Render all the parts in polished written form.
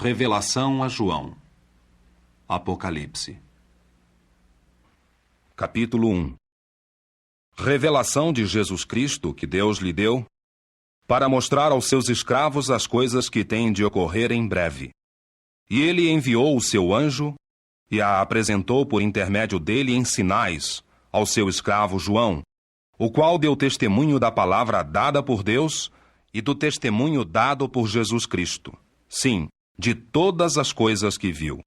Revelação a João. Apocalipse. Capítulo 1. Revelação de Jesus Cristo que Deus lhe deu para mostrar aos seus escravos as coisas que têm de ocorrer em breve. E ele enviou o seu anjo e a apresentou por intermédio dele em sinais ao seu escravo João, o qual deu testemunho da palavra dada por Deus e do testemunho dado por Jesus Cristo. Sim, de todas as coisas que viu.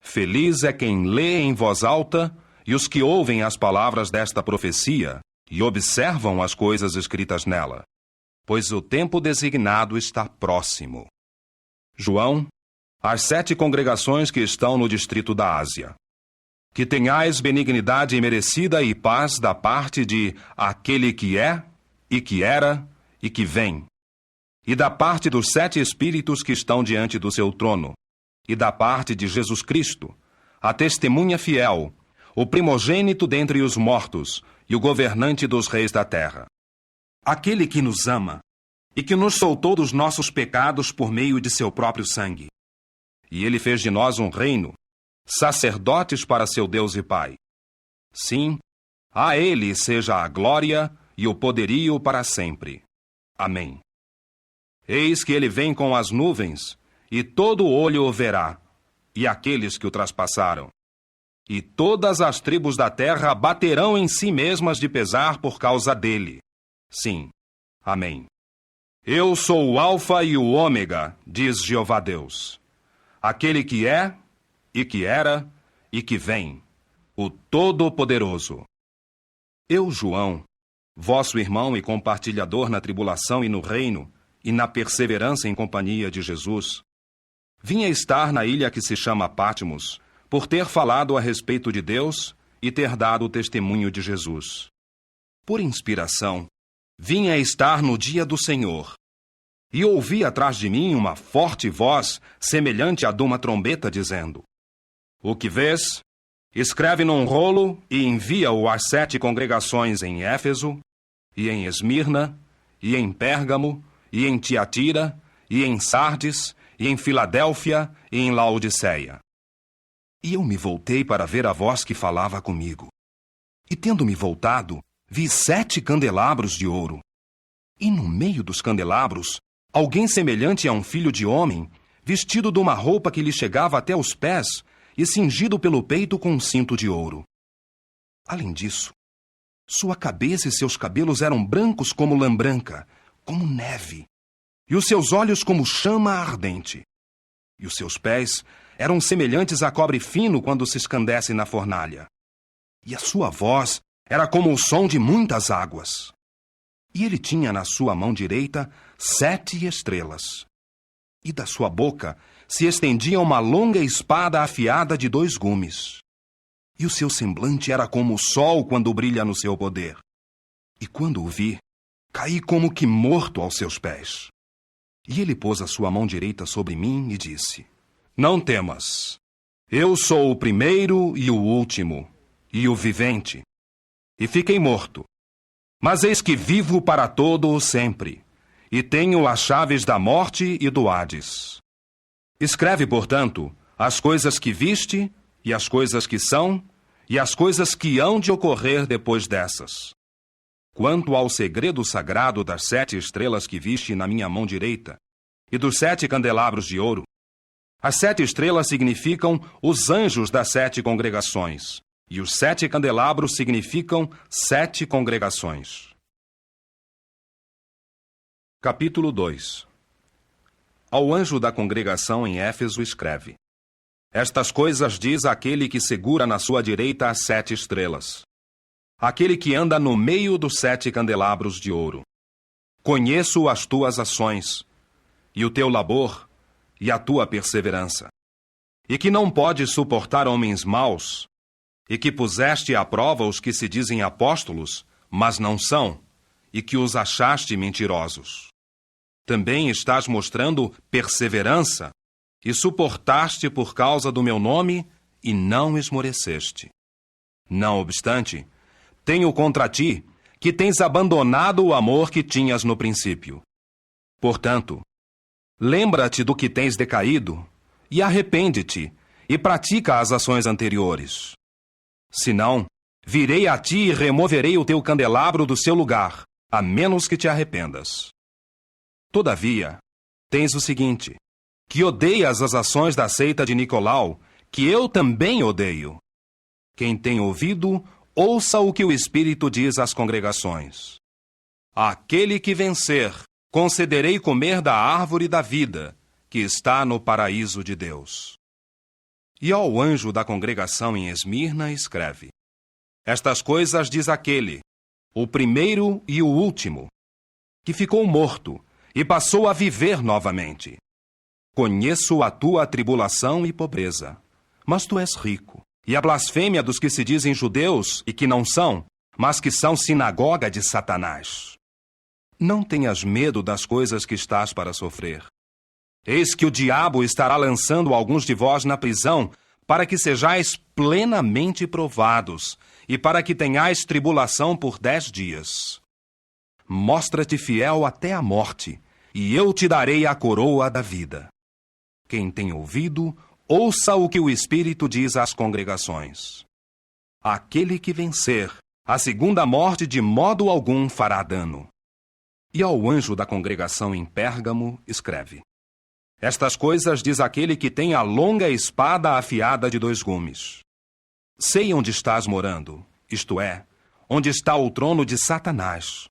Feliz é quem lê em voz alta e os que ouvem as palavras desta profecia e observam as coisas escritas nela, pois o tempo designado está próximo. João, às 7 congregações que estão no distrito da Ásia. Que tenhais benignidade imerecida e paz da parte de aquele que é, e que era, e que vem, e da parte dos 7 espíritos que estão diante do seu trono, e da parte de Jesus Cristo, a testemunha fiel, o primogênito dentre os mortos e o governante dos reis da terra. Aquele que nos ama e que nos soltou dos nossos pecados por meio de seu próprio sangue. E ele fez de nós um reino, sacerdotes para seu Deus e Pai. Sim, a ele seja a glória e o poderio para sempre. Amém. Eis que ele vem com as nuvens, e todo olho o verá, e aqueles que o traspassaram. E todas as tribos da terra baterão em si mesmas de pesar por causa dele. Sim. Amém. Eu sou o Alfa e o Ômega, diz Jeová Deus, aquele que é, e que era, e que vem, o Todo-Poderoso. Eu, João, vosso irmão e compartilhador na tribulação e no reino, e na perseverança em companhia de Jesus, vinha estar na ilha que se chama Patmos, por ter falado a respeito de Deus e ter dado o testemunho de Jesus. Por inspiração, vinha estar no dia do Senhor, e ouvi atrás de mim uma forte voz, semelhante à de uma trombeta, dizendo: O que vês, escreve num rolo e envia-o às 7 congregações em Éfeso, e em Esmirna, e em Pérgamo, e em Tiatira, e em Sardes, e em Filadélfia, e em Laodiceia. E eu me voltei para ver a voz que falava comigo. E tendo-me voltado, vi 7 candelabros de ouro. E no meio dos candelabros, alguém semelhante a um filho de homem, vestido de uma roupa que lhe chegava até os pés, e cingido pelo peito com um cinto de ouro. Além disso, sua cabeça e seus cabelos eram brancos como lã branca, como neve, e os seus olhos como chama ardente. E os seus pés eram semelhantes a cobre fino quando se escandece na fornalha. E a sua voz era como o som de muitas águas. E ele tinha na sua mão direita 7 estrelas. E da sua boca se estendia uma longa espada afiada de 2 gumes. E o seu semblante era como o sol quando brilha no seu poder. E quando o vi, caí como que morto aos seus pés. E ele pôs a sua mão direita sobre mim e disse: Não temas. Eu sou o primeiro e o último, e o vivente. E fiquei morto. Mas eis que vivo para todo o sempre, e tenho as chaves da morte e do Hades. Escreve, portanto, as coisas que viste, e as coisas que são, e as coisas que hão de ocorrer depois dessas. Quanto ao segredo sagrado das 7 estrelas que viste na minha mão direita, e dos 7 candelabros de ouro, as 7 estrelas significam os anjos das 7 congregações, e os 7 candelabros significam 7 congregações. Capítulo 2. Ao anjo da congregação em Éfeso escreve: Estas coisas diz aquele que segura na sua direita as 7 estrelas, aquele que anda no meio dos 7 candelabros de ouro. Conheço as tuas ações, e o teu labor, e a tua perseverança, e que não podes suportar homens maus, e que puseste à prova os que se dizem apóstolos, mas não são, e que os achaste mentirosos. Também estás mostrando perseverança, e suportaste por causa do meu nome, e não esmoreceste. Não obstante, tenho contra ti que tens abandonado o amor que tinhas no princípio. Portanto, lembra-te do que tens decaído, e arrepende-te, e pratica as ações anteriores. Senão, virei a ti e removerei o teu candelabro do seu lugar, a menos que te arrependas. Todavia, tens o seguinte, que odeias as ações da seita de Nicolau, que eu também odeio. Quem tem ouvido, ouça o que o Espírito diz às congregações. Àquele que vencer, concederei comer da árvore da vida, que está no paraíso de Deus. E ao anjo da congregação em Esmirna escreve: Estas coisas diz aquele, o primeiro e o último, que ficou morto e passou a viver novamente. Conheço a tua tribulação e pobreza, mas tu és rico, e a blasfêmia dos que se dizem judeus e que não são, mas que são sinagoga de Satanás. Não tenhas medo das coisas que estás para sofrer. Eis que o diabo estará lançando alguns de vós na prisão, para que sejais plenamente provados, e para que tenhais tribulação por 10 dias. Mostra-te fiel até a morte, e eu te darei a coroa da vida. Quem tem ouvido, ouça o que o Espírito diz às congregações. Aquele que vencer, a segunda morte de modo algum fará dano. E ao anjo da congregação em Pérgamo escreve: Estas coisas diz aquele que tem a longa espada afiada de 2 gumes. Sei onde estás morando, isto é, onde está o trono de Satanás.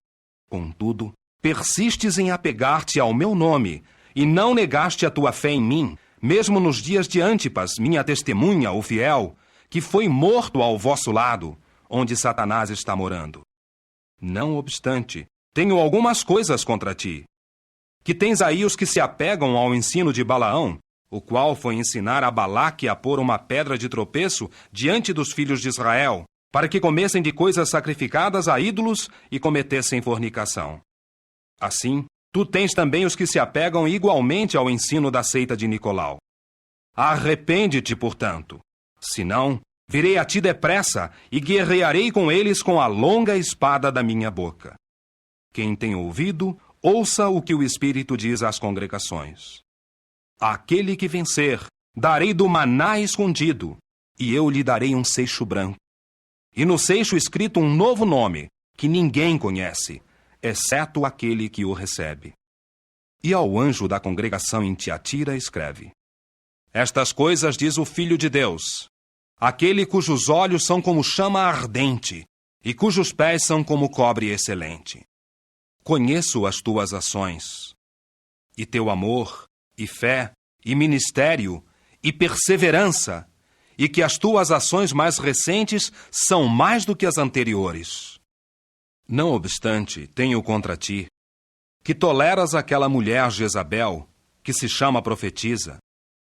Contudo, persistes em apegar-te ao meu nome, e não negaste a tua fé em mim, mesmo nos dias de Antipas, minha testemunha, o fiel, que foi morto ao vosso lado, onde Satanás está morando. Não obstante, tenho algumas coisas contra ti. Que tens aí os que se apegam ao ensino de Balaão, o qual foi ensinar a Balaque a pôr uma pedra de tropeço diante dos filhos de Israel, para que comessem de coisas sacrificadas a ídolos e cometessem fornicação. Assim, tu tens também os que se apegam igualmente ao ensino da seita de Nicolau. Arrepende-te, portanto, senão virei a ti depressa e guerrearei com eles com a longa espada da minha boca. Quem tem ouvido, ouça o que o Espírito diz às congregações. Àquele que vencer, darei do maná escondido, e eu lhe darei um seixo branco. E no seixo escrito um novo nome, que ninguém conhece, exceto aquele que o recebe. E ao anjo da congregação em Tiatira escreve: Estas coisas diz o Filho de Deus, aquele cujos olhos são como chama ardente, e cujos pés são como cobre excelente. Conheço as tuas ações, e teu amor, e fé, e ministério, e perseverança, e que as tuas ações mais recentes são mais do que as anteriores. Não obstante, tenho contra ti, que toleras aquela mulher Jezabel, que se chama profetisa,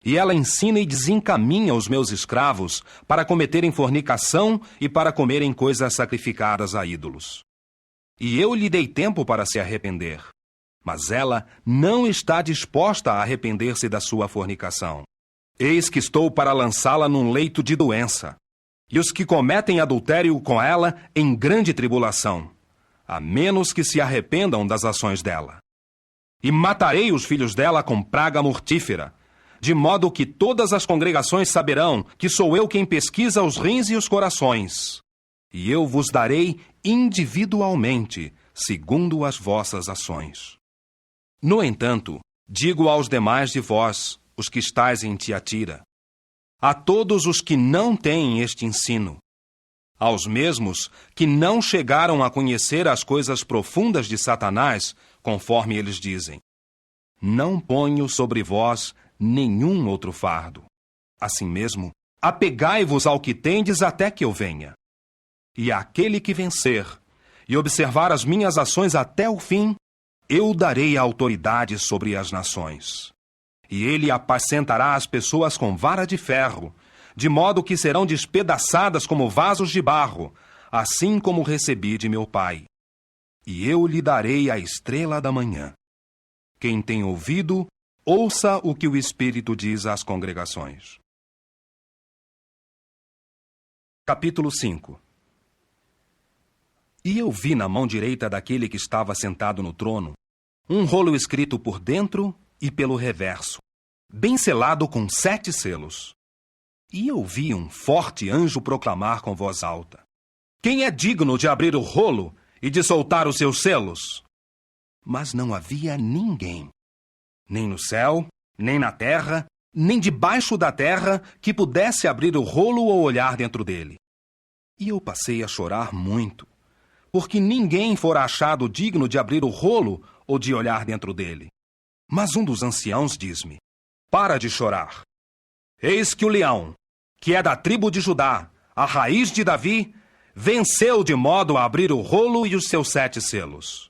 e ela ensina e desencaminha os meus escravos para cometerem fornicação e para comerem coisas sacrificadas a ídolos. E eu lhe dei tempo para se arrepender, mas ela não está disposta a arrepender-se da sua fornicação. Eis que estou para lançá-la num leito de doença, e os que cometem adultério com ela em grande tribulação, a menos que se arrependam das ações dela. E matarei os filhos dela com praga mortífera, de modo que todas as congregações saberão que sou eu quem pesquisa os rins e os corações. E eu vos darei individualmente, segundo as vossas ações. No entanto, digo aos demais de vós, os que estáis em Tiatira, a todos os que não têm este ensino, aos mesmos que não chegaram a conhecer as coisas profundas de Satanás, conforme eles dizem: Não ponho sobre vós nenhum outro fardo. Assim mesmo, apegai-vos ao que tendes até que eu venha. E àquele que vencer, e observar as minhas ações até o fim, eu darei autoridade sobre as nações. E ele apacentará as pessoas com vara de ferro, de modo que serão despedaçadas como vasos de barro, assim como recebi de meu Pai. E eu lhe darei a estrela da manhã. Quem tem ouvido, ouça o que o Espírito diz às congregações. Capítulo 5. E eu vi na mão direita daquele que estava sentado no trono um rolo escrito por dentro e pelo reverso, bem selado com 7 selos. E eu vi um forte anjo proclamar com voz alta: Quem é digno de abrir o rolo e de soltar os seus selos? Mas não havia ninguém, nem no céu, nem na terra, nem debaixo da terra, que pudesse abrir o rolo ou olhar dentro dele. E eu passei a chorar muito, porque ninguém fora achado digno de abrir o rolo ou de olhar dentro dele. Mas um dos anciãos diz-me: Para de chorar. Eis que o leão, que é da tribo de Judá, a raiz de Davi, venceu de modo a abrir o rolo e os seus 7 selos.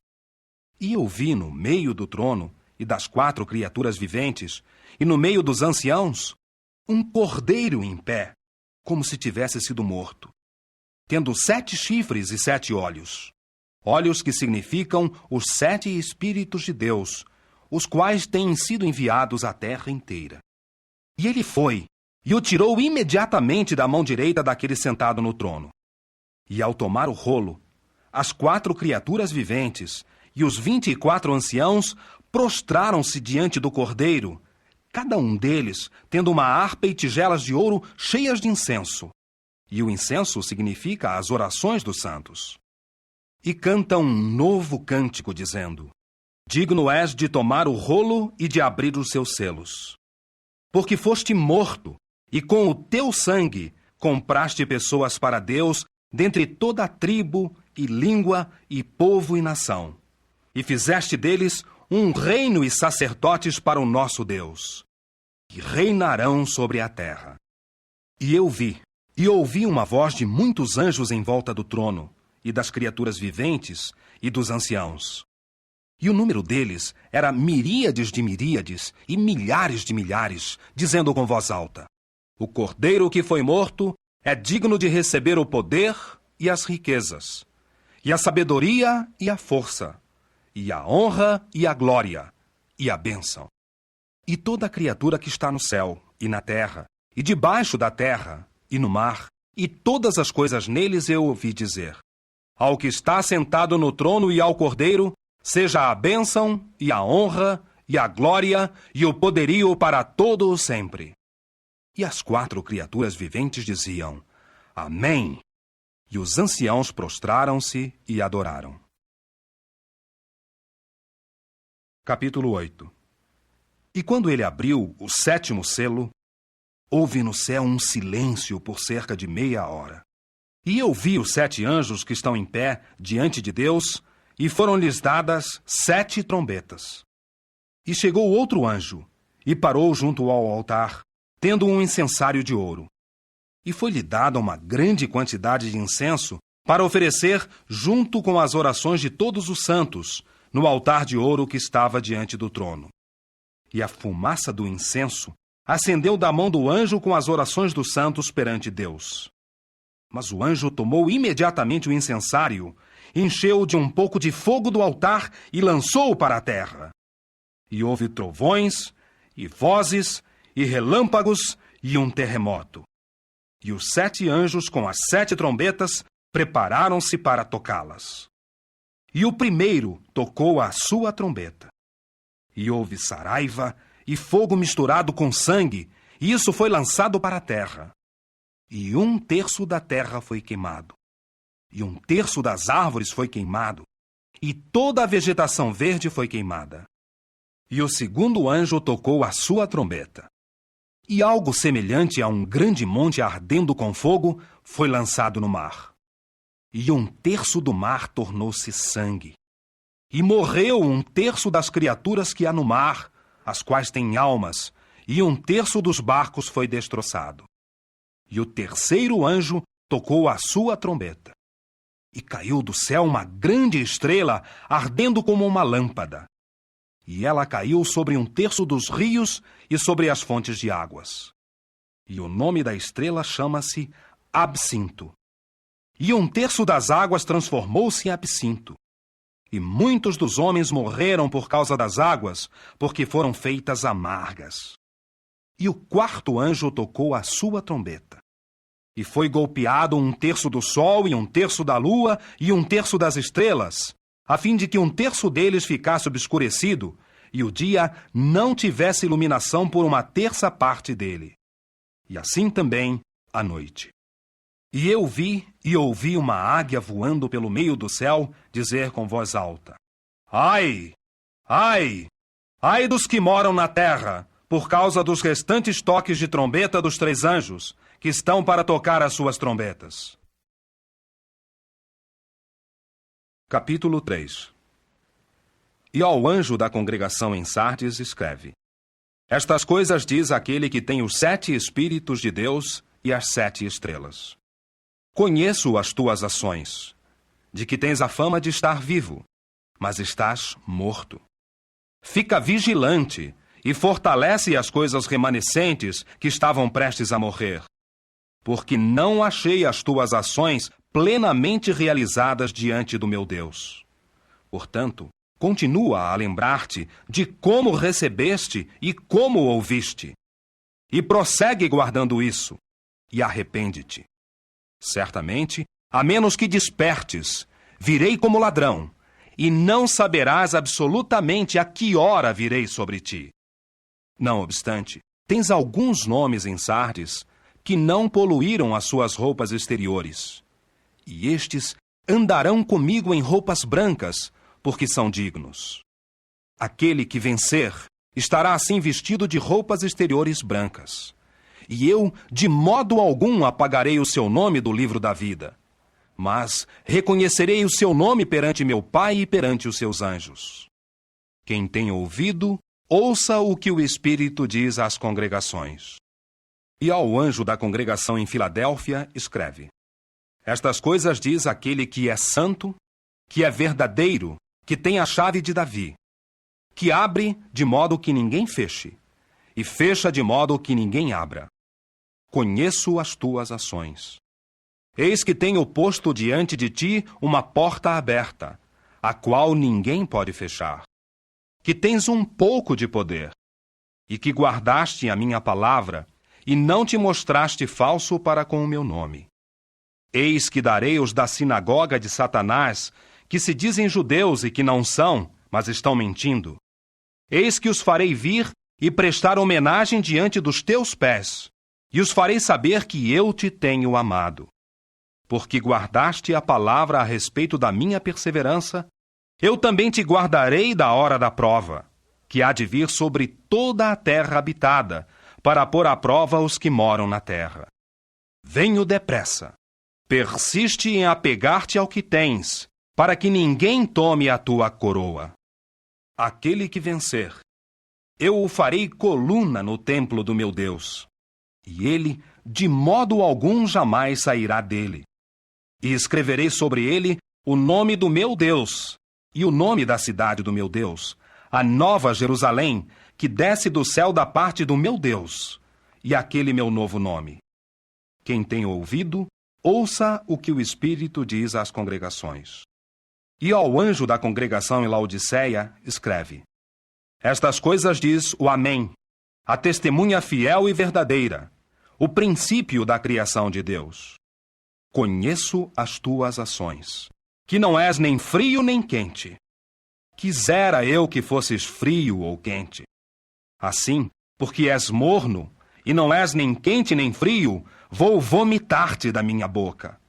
E eu vi no meio do trono e das 4 criaturas viventes, e no meio dos anciãos, um cordeiro em pé, como se tivesse sido morto, tendo 7 chifres e 7 olhos. Olhos que significam os 7 Espíritos de Deus, os quais têm sido enviados à terra inteira. E ele foi, e o tirou imediatamente da mão direita daquele sentado no trono. E ao tomar o rolo, as 4 criaturas viventes e os 24 anciãos prostraram-se diante do cordeiro, cada um deles tendo uma harpa e tigelas de ouro cheias de incenso. E o incenso significa as orações dos santos. E cantam um novo cântico, dizendo: Digno és de tomar o rolo e de abrir os seus selos. Porque foste morto, e com o teu sangue compraste pessoas para Deus dentre toda a tribo, e língua, e povo e nação. E fizeste deles um reino e sacerdotes para o nosso Deus, e reinarão sobre a terra. E eu vi, e ouvi uma voz de muitos anjos em volta do trono, e das criaturas viventes, e dos anciãos. E o número deles era miríades de miríades e milhares de milhares, dizendo com voz alta: O cordeiro que foi morto é digno de receber o poder e as riquezas, e a sabedoria e a força, e a honra e a glória, e a bênção. E toda criatura que está no céu, e na terra, e debaixo da terra, e no mar, e todas as coisas neles eu ouvi dizer: Ao que está sentado no trono e ao Cordeiro, seja a bênção, e a honra, e a glória, e o poderio para todo o sempre. E as 4 criaturas viventes diziam: Amém. E os anciãos prostraram-se e adoraram. Capítulo 8. E quando ele abriu o 7º selo, houve no céu um silêncio por cerca de meia hora. E eu vi os 7 anjos que estão em pé diante de Deus, e foram-lhes dadas 7 trombetas. E chegou outro anjo, e parou junto ao altar, tendo um incensário de ouro. E foi-lhe dada uma grande quantidade de incenso para oferecer junto com as orações de todos os santos, no altar de ouro que estava diante do trono. E a fumaça do incenso ascendeu da mão do anjo com as orações dos santos perante Deus. Mas o anjo tomou imediatamente o incensário, encheu de um pouco de fogo do altar e lançou-o para a terra. E houve trovões, e vozes, e relâmpagos, e um terremoto. E os 7 anjos com as 7 trombetas prepararam-se para tocá-las. E o primeiro tocou a sua trombeta. E houve saraiva e fogo misturado com sangue, e isso foi lançado para a terra. E 1/3 da terra foi queimado. E 1/3 das árvores foi queimado, e toda a vegetação verde foi queimada. E o segundo anjo tocou a sua trombeta. E algo semelhante a um grande monte ardendo com fogo foi lançado no mar. E 1/3 do mar tornou-se sangue. E morreu 1/3 das criaturas que há no mar, as quais têm almas, e 1/3 dos barcos foi destroçado. E o terceiro anjo tocou a sua trombeta. E caiu do céu uma grande estrela, ardendo como uma lâmpada. E ela caiu sobre 1/3 dos rios e sobre as fontes de águas. E o nome da estrela chama-se Absinto. E 1/3 das águas transformou-se em absinto. E muitos dos homens morreram por causa das águas, porque foram feitas amargas. E o quarto anjo tocou a sua trombeta. E foi golpeado 1/3 do sol, e 1/3 da lua, e 1/3 das estrelas, a fim de que 1/3 deles ficasse obscurecido, e o dia não tivesse iluminação por uma terça parte dele. E assim também a noite. E eu vi e ouvi uma águia voando pelo meio do céu dizer com voz alta: Ai! Ai! Ai dos que moram na terra, por causa dos restantes toques de trombeta dos 3 anjos, que estão para tocar as suas trombetas. Capítulo 3. E ao anjo da congregação em Sardes escreve: Estas coisas diz aquele que tem os 7 Espíritos de Deus e as 7 estrelas. Conheço as tuas ações, de que tens a fama de estar vivo, mas estás morto. Fica vigilante e fortalece as coisas remanescentes que estavam prestes a morrer, porque não achei as tuas ações plenamente realizadas diante do meu Deus. Portanto, continua a lembrar-te de como recebeste e como ouviste. E prossegue guardando isso, e arrepende-te. Certamente, a menos que despertes, virei como ladrão, e não saberás absolutamente a que hora virei sobre ti. Não obstante, tens alguns nomes em Sardes que não poluíram as suas roupas exteriores. E estes andarão comigo em roupas brancas, porque são dignos. Aquele que vencer estará assim vestido de roupas exteriores brancas. E eu, de modo algum, apagarei o seu nome do livro da vida. Mas reconhecerei o seu nome perante meu Pai e perante os seus anjos. Quem tem ouvido, ouça o que o Espírito diz às congregações. E ao anjo da congregação em Filadélfia escreve: Estas coisas diz aquele que é santo, que é verdadeiro, que tem a chave de Davi, que abre de modo que ninguém feche, e fecha de modo que ninguém abra. Conheço as tuas ações. Eis que tenho posto diante de ti uma porta aberta, a qual ninguém pode fechar. Que tens um pouco de poder, e que guardaste a minha palavra, e não te mostraste falso para com o meu nome. Eis que darei os da sinagoga de Satanás, que se dizem judeus e que não são, mas estão mentindo. Eis que os farei vir e prestar homenagem diante dos teus pés, e os farei saber que eu te tenho amado. Porque guardaste a palavra a respeito da minha perseverança, eu também te guardarei da hora da prova, que há de vir sobre toda a terra habitada, para pôr à prova os que moram na terra. Venho depressa. Persiste em apegar-te ao que tens, para que ninguém tome a tua coroa. Aquele que vencer, eu o farei coluna no templo do meu Deus, e ele, de modo algum, jamais sairá dele. E escreverei sobre ele o nome do meu Deus, e o nome da cidade do meu Deus, a nova Jerusalém, que desce do céu da parte do meu Deus, e aquele meu novo nome. Quem tem ouvido, ouça o que o Espírito diz às congregações. E ao anjo da congregação em Laodiceia, escreve: Estas coisas diz o Amém, a testemunha fiel e verdadeira, o princípio da criação de Deus. Conheço as tuas ações, que não és nem frio nem quente. Quisera eu que fosses frio ou quente. Assim, porque és morno, e não és nem quente nem frio, vou vomitar-te da minha boca.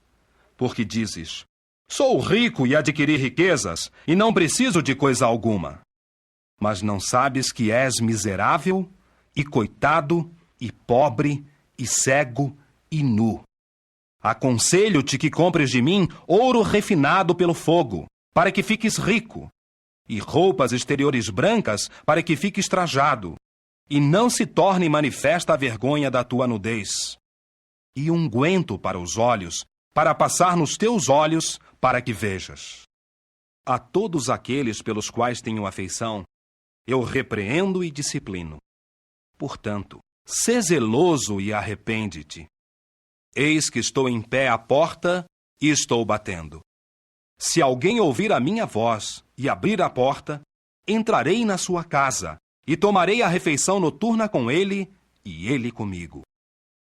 Porque dizes: Sou rico e adquiri riquezas, e não preciso de coisa alguma. Mas não sabes que és miserável, e coitado, e pobre, e cego, e nu. Aconselho-te que compres de mim ouro refinado pelo fogo, para que fiques rico, e roupas exteriores brancas, para que fiques trajado, e não se torne manifesta a vergonha da tua nudez. E unguento para os olhos, para passar nos teus olhos, para que vejas. A todos aqueles pelos quais tenho afeição, eu repreendo e disciplino. Portanto, sê zeloso e arrepende-te. Eis que estou em pé à porta e estou batendo. Se alguém ouvir a minha voz e abrir a porta, entrarei na sua casa e tomarei a refeição noturna com ele e ele comigo.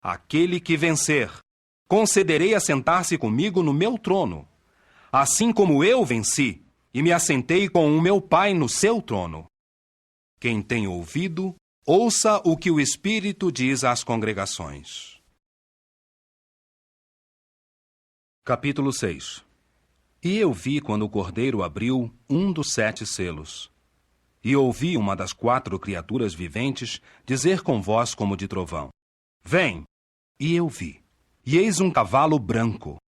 Aquele que vencer, concederei a sentar-se comigo no meu trono, assim como eu venci e me assentei com o meu Pai no seu trono. Quem tem ouvido, ouça o que o Espírito diz às congregações. Capítulo 6. E eu vi quando o Cordeiro abriu um dos 7 selos. E ouvi uma das 4 criaturas viventes dizer com voz como de trovão: Vem! E eu vi. E eis um cavalo branco.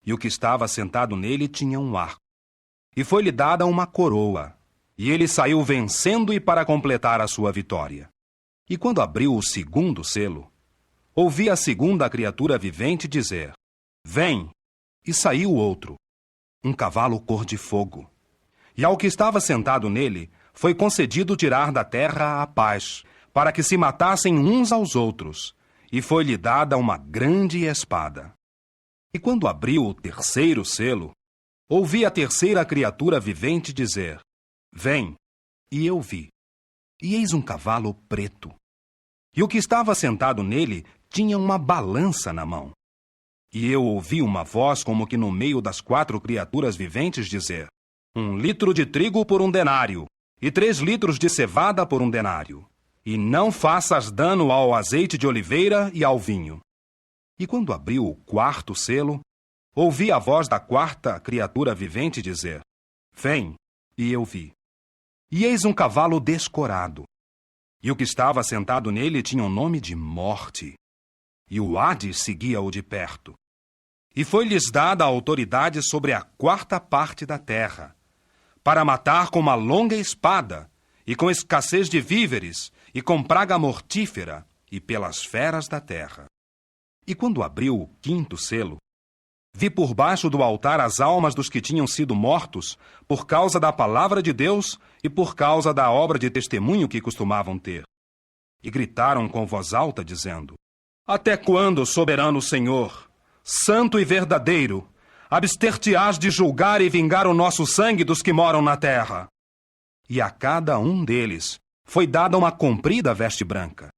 E o que estava sentado nele tinha um arco. E foi-lhe dada uma coroa. E ele saiu vencendo e para completar a sua vitória. E quando abriu o 2º selo, ouvi a 2ª criatura vivente dizer: Vem! E saiu outro, um cavalo cor de fogo. E ao que estava sentado nele, foi concedido tirar da terra a paz, para que se matassem uns aos outros, e foi-lhe dada uma grande espada. E quando abriu o 3º selo, ouvi a 3ª criatura vivente dizer: Vem! E eu vi. E eis um cavalo preto. E o que estava sentado nele tinha uma balança na mão. E eu ouvi uma voz como que no meio das 4 criaturas viventes dizer: 1 litro de trigo por 1 denário, e 3 litros de cevada por 1 denário. E não faças dano ao azeite de oliveira e ao vinho. E quando abriu o 4º selo, ouvi a voz da 4ª criatura vivente dizer: Vem! E eu vi. E eis um cavalo descorado. E o que estava sentado nele tinha o nome de Morte. E o Hades seguia-o de perto. E foi-lhes dada a autoridade sobre a 4ª parte da terra, para matar com uma longa espada, e com escassez de víveres, e com praga mortífera, e pelas feras da terra. E quando abriu o 5º selo, vi por baixo do altar as almas dos que tinham sido mortos por causa da palavra de Deus e por causa da obra de testemunho que costumavam ter. E gritaram com voz alta, dizendo: Até quando, soberano Senhor, santo e verdadeiro, abster-te-ás de julgar e vingar o nosso sangue dos que moram na terra? E a cada um deles foi dada uma comprida veste branca.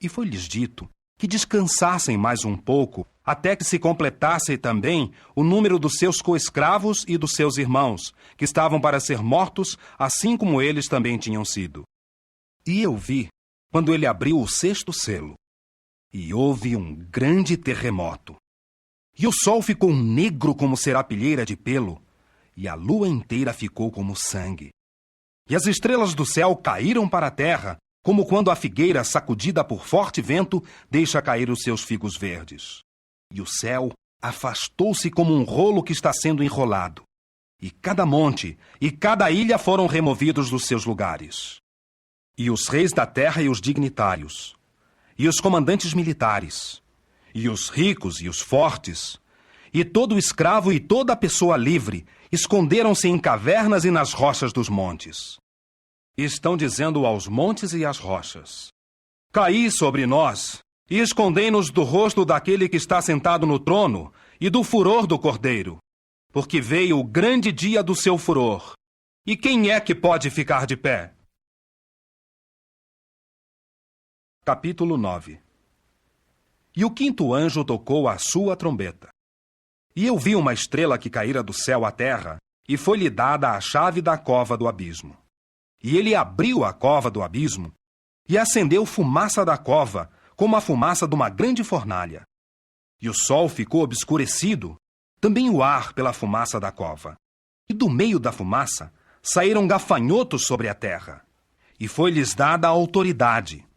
E foi-lhes dito que descansassem mais um pouco, até que se completasse também o número dos seus coescravos e dos seus irmãos, que estavam para ser mortos, assim como eles também tinham sido. E eu vi, quando ele abriu o 6º selo, e houve um grande terremoto. E o sol ficou negro como serapilheira de pelo, e a lua inteira ficou como sangue. E as estrelas do céu caíram para a terra, como quando a figueira, sacudida por forte vento, deixa cair os seus figos verdes. E o céu afastou-se como um rolo que está sendo enrolado. E cada monte e cada ilha foram removidos dos seus lugares. E os reis da terra e os dignitários, e os comandantes militares, e os ricos e os fortes, e todo escravo e toda pessoa livre, esconderam-se em cavernas e nas rochas dos montes. Estão dizendo aos montes e às rochas: Caí sobre nós, e escondei-nos do rosto daquele que está sentado no trono e do furor do Cordeiro, porque veio o grande dia do seu furor. E quem é que pode ficar de pé? Capítulo 9. E o 5º anjo tocou a sua trombeta. E eu vi uma estrela que caíra do céu à terra, e foi-lhe dada a chave da cova do abismo. E ele abriu a cova do abismo, e acendeu fumaça da cova, como a fumaça de uma grande fornalha. E o sol ficou obscurecido, também o ar pela fumaça da cova. E do meio da fumaça saíram gafanhotos sobre a terra. E foi-lhes dada a autoridade,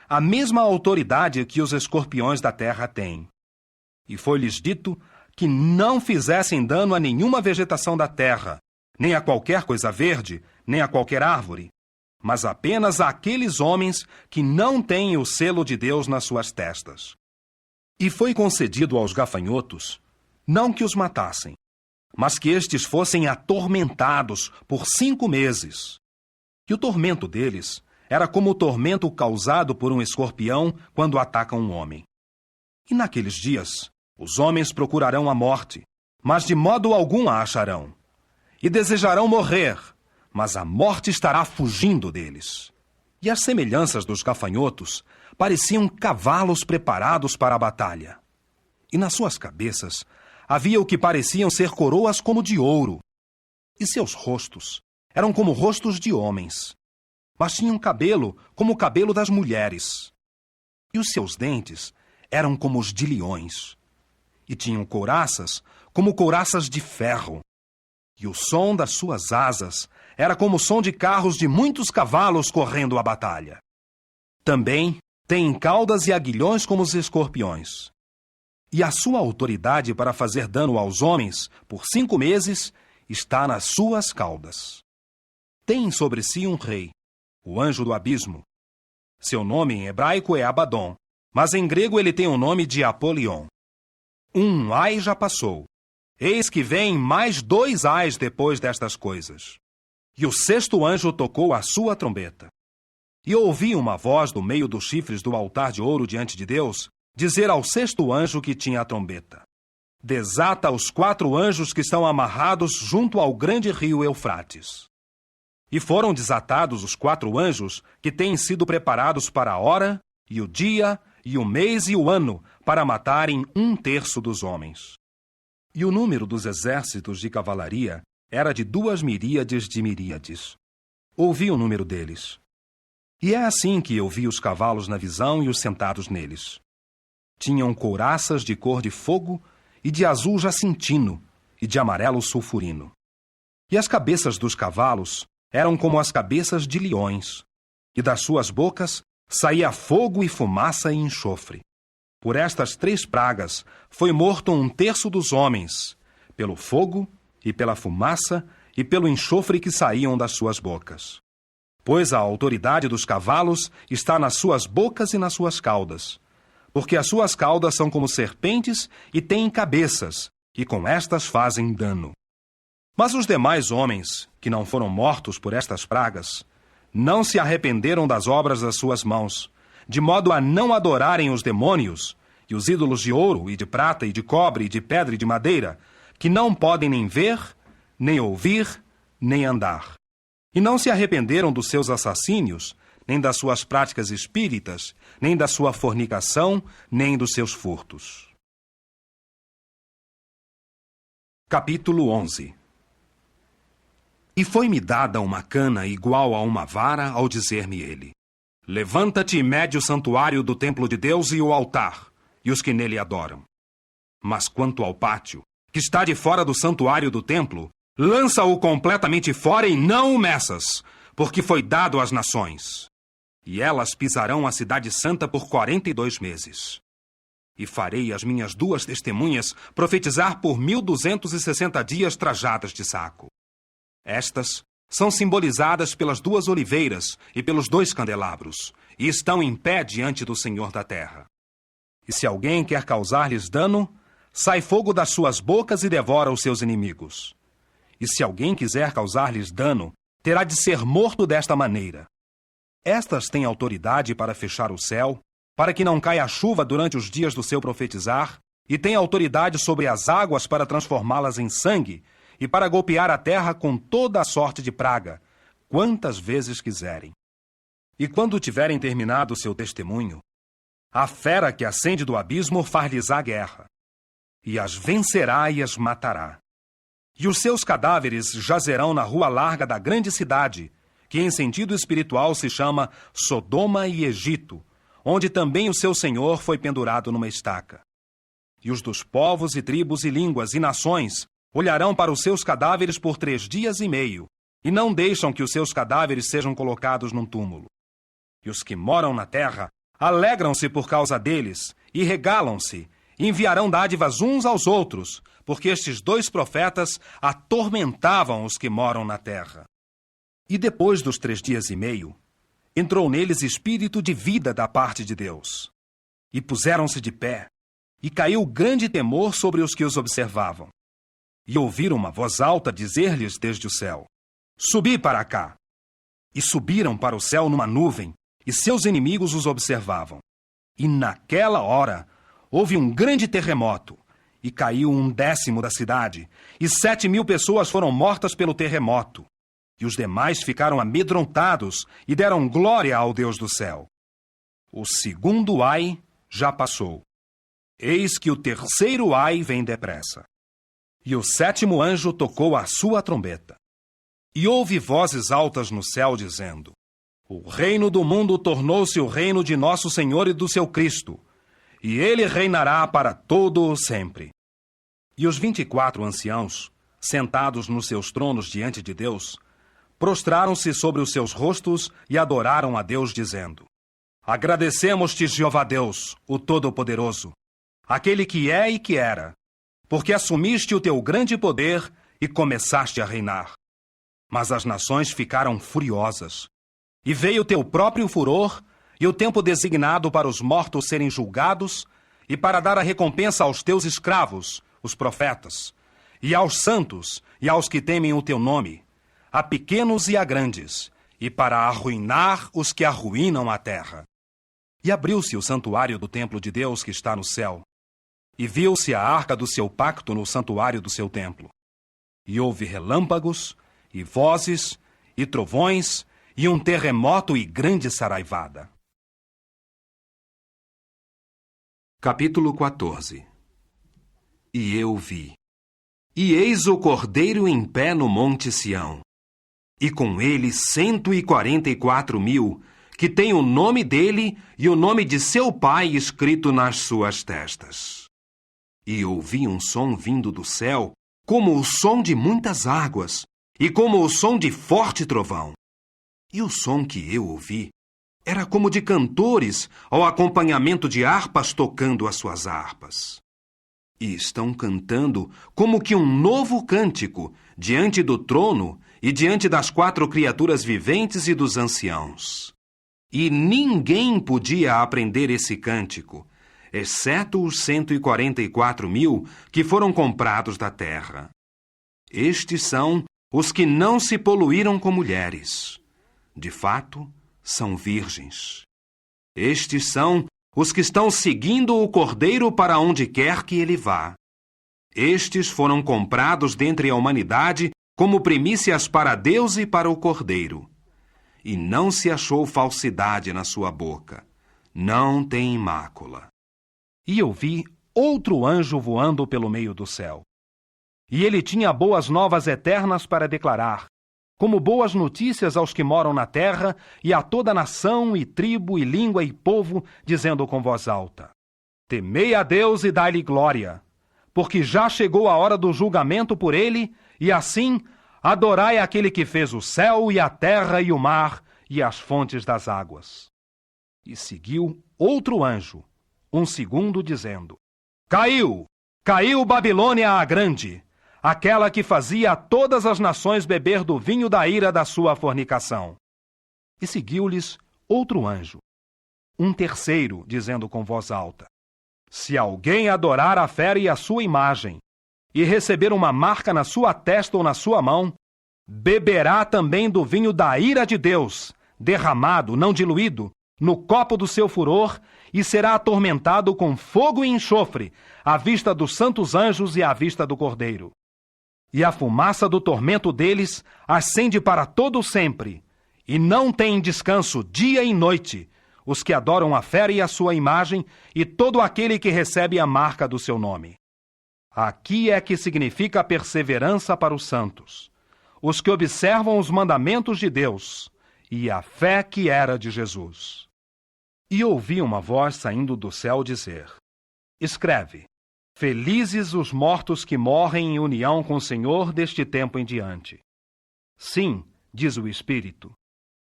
a mesma autoridade que os escorpiões da terra têm. E foi-lhes dito que não fizessem dano a nenhuma vegetação da terra, nem a qualquer coisa verde, nem a qualquer árvore, mas apenas àqueles homens que não têm o selo de Deus nas suas testas. E foi concedido aos gafanhotos, não que os matassem, mas que estes fossem atormentados por 5 meses. E o tormento deles era como o tormento causado por um escorpião quando ataca um homem. E naqueles dias, os homens procurarão a morte, mas de modo algum a acharão. E desejarão morrer, mas a morte estará fugindo deles. E as semelhanças dos gafanhotos pareciam cavalos preparados para a batalha. E nas suas cabeças havia o que pareciam ser coroas como de ouro. E seus rostos eram como rostos de homens. mas tinham cabelo como o cabelo das mulheres. E os seus dentes eram como os de leões. E tinham couraças como couraças de ferro. E o som das suas asas era como o som de carros de muitos cavalos correndo a batalha. Também têm caudas e aguilhões como os escorpiões. E a sua autoridade para fazer dano aos homens por 5 meses está nas suas caudas. Tem sobre si um rei, o anjo do abismo. Seu nome em hebraico é Abadom, mas em grego ele tem o nome de Apolion. Um ai já passou. Eis que vem mais 2 ais depois destas coisas. E o 6º anjo tocou a sua trombeta. E ouvi uma voz do meio dos chifres do altar de ouro diante de Deus, dizer ao 6º anjo que tinha a trombeta: desata os 4 anjos que estão amarrados junto ao grande rio Eufrates. E foram desatados os 4 anjos que têm sido preparados para a hora, e o dia, e o mês e o ano, para matarem 1/3 dos homens. E o número dos exércitos de cavalaria era de 2 miríades de miríades. Ouvi o número deles. E é assim que eu vi os cavalos na visão e os sentados neles. Tinham couraças de cor de fogo e de azul jacintino e de amarelo sulfurino. E as cabeças dos cavalos eram como as cabeças de leões, e das suas bocas saía fogo e fumaça e enxofre. Por estas 3 pragas foi morto 1/3 dos homens, pelo fogo e pela fumaça e pelo enxofre que saíam das suas bocas. Pois a autoridade dos cavalos está nas suas bocas e nas suas caudas, porque as suas caudas são como serpentes e têm cabeças, e com estas fazem dano. Mas os demais homens, que não foram mortos por estas pragas, não se arrependeram das obras das suas mãos, de modo a não adorarem os demônios e os ídolos de ouro e de prata e de cobre e de pedra e de madeira, que não podem nem ver, nem ouvir, nem andar. E não se arrependeram dos seus assassínios, nem das suas práticas espíritas, nem da sua fornicação, nem dos seus furtos. Capítulo 11. E foi-me dada uma cana igual a uma vara ao dizer-me ele: levanta-te e mede o santuário do templo de Deus e o altar, e os que nele adoram. Mas quanto ao pátio, que está de fora do santuário do templo, lança-o completamente fora e não o meças, porque foi dado às nações. E elas pisarão a cidade santa por 42 meses. E farei as minhas 2 testemunhas profetizar por 1260 dias trajadas de saco. Estas são simbolizadas pelas 2 oliveiras e pelos 2 candelabros, e estão em pé diante do Senhor da terra. E se alguém quer causar-lhes dano, sai fogo das suas bocas e devora os seus inimigos. E se alguém quiser causar-lhes dano, terá de ser morto desta maneira. Estas têm autoridade para fechar o céu, para que não caia chuva durante os dias do seu profetizar, e têm autoridade sobre as águas para transformá-las em sangue, e para golpear a terra com toda a sorte de praga, quantas vezes quiserem. E quando tiverem terminado o seu testemunho, a fera que ascende do abismo far-lhes-á guerra, e as vencerá e as matará. E os seus cadáveres jazerão na rua larga da grande cidade, que em sentido espiritual se chama Sodoma e Egito, onde também o seu senhor foi pendurado numa estaca. E os dos povos e tribos e línguas e nações olharão para os seus cadáveres por 3 dias e meio, e não deixam que os seus cadáveres sejam colocados num túmulo. E os que moram na terra alegram-se por causa deles, e regalam-se, e enviarão dádivas uns aos outros, porque estes 2 profetas atormentavam os que moram na terra. E depois dos 3 dias e meio, entrou neles espírito de vida da parte de Deus. E puseram-se de pé, e caiu grande temor sobre os que os observavam. E ouviram uma voz alta dizer-lhes desde o céu: subi para cá. E subiram para o céu numa nuvem, e seus inimigos os observavam. E naquela hora houve um grande terremoto, e caiu 1/10 da cidade, e 7.000 pessoas foram mortas pelo terremoto. E os demais ficaram amedrontados e deram glória ao Deus do céu. O 2º ai já passou. Eis que o 3º ai vem depressa. E o 7º anjo tocou a sua trombeta. E houve vozes altas no céu dizendo: O reino do mundo tornou-se o reino de nosso Senhor e do seu Cristo, e ele reinará para todo o sempre. E os 24 anciãos, sentados nos seus tronos diante de Deus, prostraram-se sobre os seus rostos e adoraram a Deus, dizendo: Agradecemos-te, Jeová Deus, o Todo-Poderoso, aquele que é e que era, porque assumiste o teu grande poder e começaste a reinar. Mas as nações ficaram furiosas, e veio teu próprio furor e o tempo designado para os mortos serem julgados e para dar a recompensa aos teus escravos, os profetas, e aos santos e aos que temem o teu nome, a pequenos e a grandes, e para arruinar os que arruinam a terra. E abriu-se o santuário do templo de Deus que está no céu, e viu-se a arca do seu pacto no santuário do seu templo. E houve relâmpagos, e vozes, e trovões, e um terremoto e grande saraivada. Capítulo 14. E eu vi. E eis o Cordeiro em pé no monte Sião, e com ele 144.000, que têm o nome dele e o nome de seu pai escrito nas suas testas. E ouvi um som vindo do céu, como o som de muitas águas, e como o som de forte trovão. E o som que eu ouvi era como de cantores ao acompanhamento de harpas tocando as suas harpas. E estão cantando como que um novo cântico diante do trono e diante das 4 criaturas viventes e dos anciãos. E ninguém podia aprender esse cântico, exceto os 144.000 que foram comprados da terra. Estes são os que não se poluíram com mulheres. De fato, são virgens. Estes são os que estão seguindo o Cordeiro para onde quer que ele vá. Estes foram comprados dentre a humanidade como primícias para Deus e para o Cordeiro. E não se achou falsidade na sua boca. Não tem mácula. E eu vi outro anjo voando pelo meio do céu. E ele tinha boas novas eternas para declarar, como boas notícias aos que moram na terra e a toda nação e tribo e língua e povo, dizendo com voz alta: Temei a Deus e dai-lhe glória, porque já chegou a hora do julgamento por ele, e assim adorai aquele que fez o céu e a terra e o mar e as fontes das águas. E seguiu outro anjo, um segundo, dizendo: Caiu! Caiu Babilônia a grande, aquela que fazia a todas as nações beber do vinho da ira da sua fornicação. E seguiu-lhes outro anjo, um terceiro, dizendo com voz alta: Se alguém adorar a fera e a sua imagem, e receber uma marca na sua testa ou na sua mão, beberá também do vinho da ira de Deus, derramado, não diluído, no copo do seu furor, e será atormentado com fogo e enxofre, à vista dos santos anjos e à vista do Cordeiro. E a fumaça do tormento deles ascende para todo sempre, e não tem descanso dia e noite os que adoram a fera e a sua imagem, e todo aquele que recebe a marca do seu nome. Aqui é que significa a perseverança para os santos, os que observam os mandamentos de Deus, e a fé que era de Jesus. E ouvi uma voz saindo do céu dizer: Escreve: Felizes os mortos que morrem em união com o Senhor deste tempo em diante. Sim, diz o Espírito,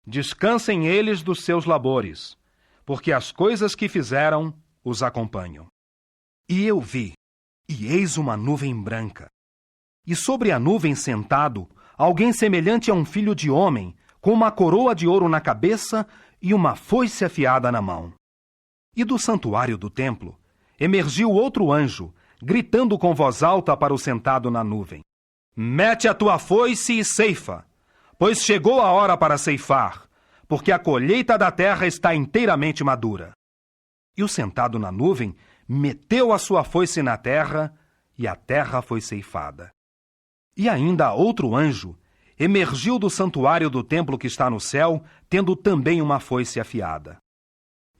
descansem eles dos seus labores, porque as coisas que fizeram os acompanham. E eu vi, e eis uma nuvem branca. E sobre a nuvem sentado, alguém semelhante a um filho de homem, com uma coroa de ouro na cabeça e uma foice afiada na mão. E do santuário do templo emergiu outro anjo, gritando com voz alta para o sentado na nuvem: Mete a tua foice e ceifa, pois chegou a hora para ceifar, porque a colheita da terra está inteiramente madura. E o sentado na nuvem meteu a sua foice na terra, e a terra foi ceifada. E ainda outro anjo emergiu do santuário do templo que está no céu, tendo também uma foice afiada.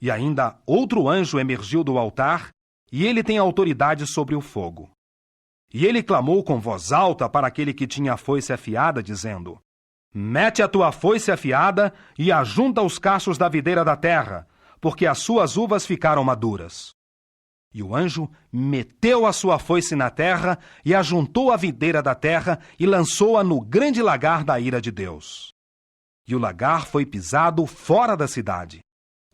E ainda outro anjo emergiu do altar, e ele tem autoridade sobre o fogo. E ele clamou com voz alta para aquele que tinha a foice afiada, dizendo: Mete a tua foice afiada e ajunta os cachos da videira da terra, porque as suas uvas ficaram maduras. E o anjo meteu a sua foice na terra e ajuntou a videira da terra e lançou-a no grande lagar da ira de Deus. E o lagar foi pisado fora da cidade,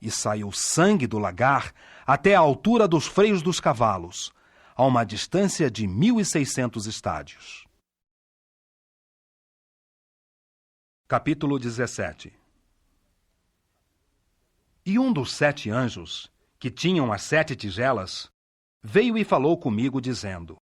e saiu sangue do lagar até a altura dos freios dos cavalos, a uma distância de 1.600 estádios. Capítulo 17. E um dos 7 anjos, que tinham as 7 tigelas, veio e falou comigo, dizendo: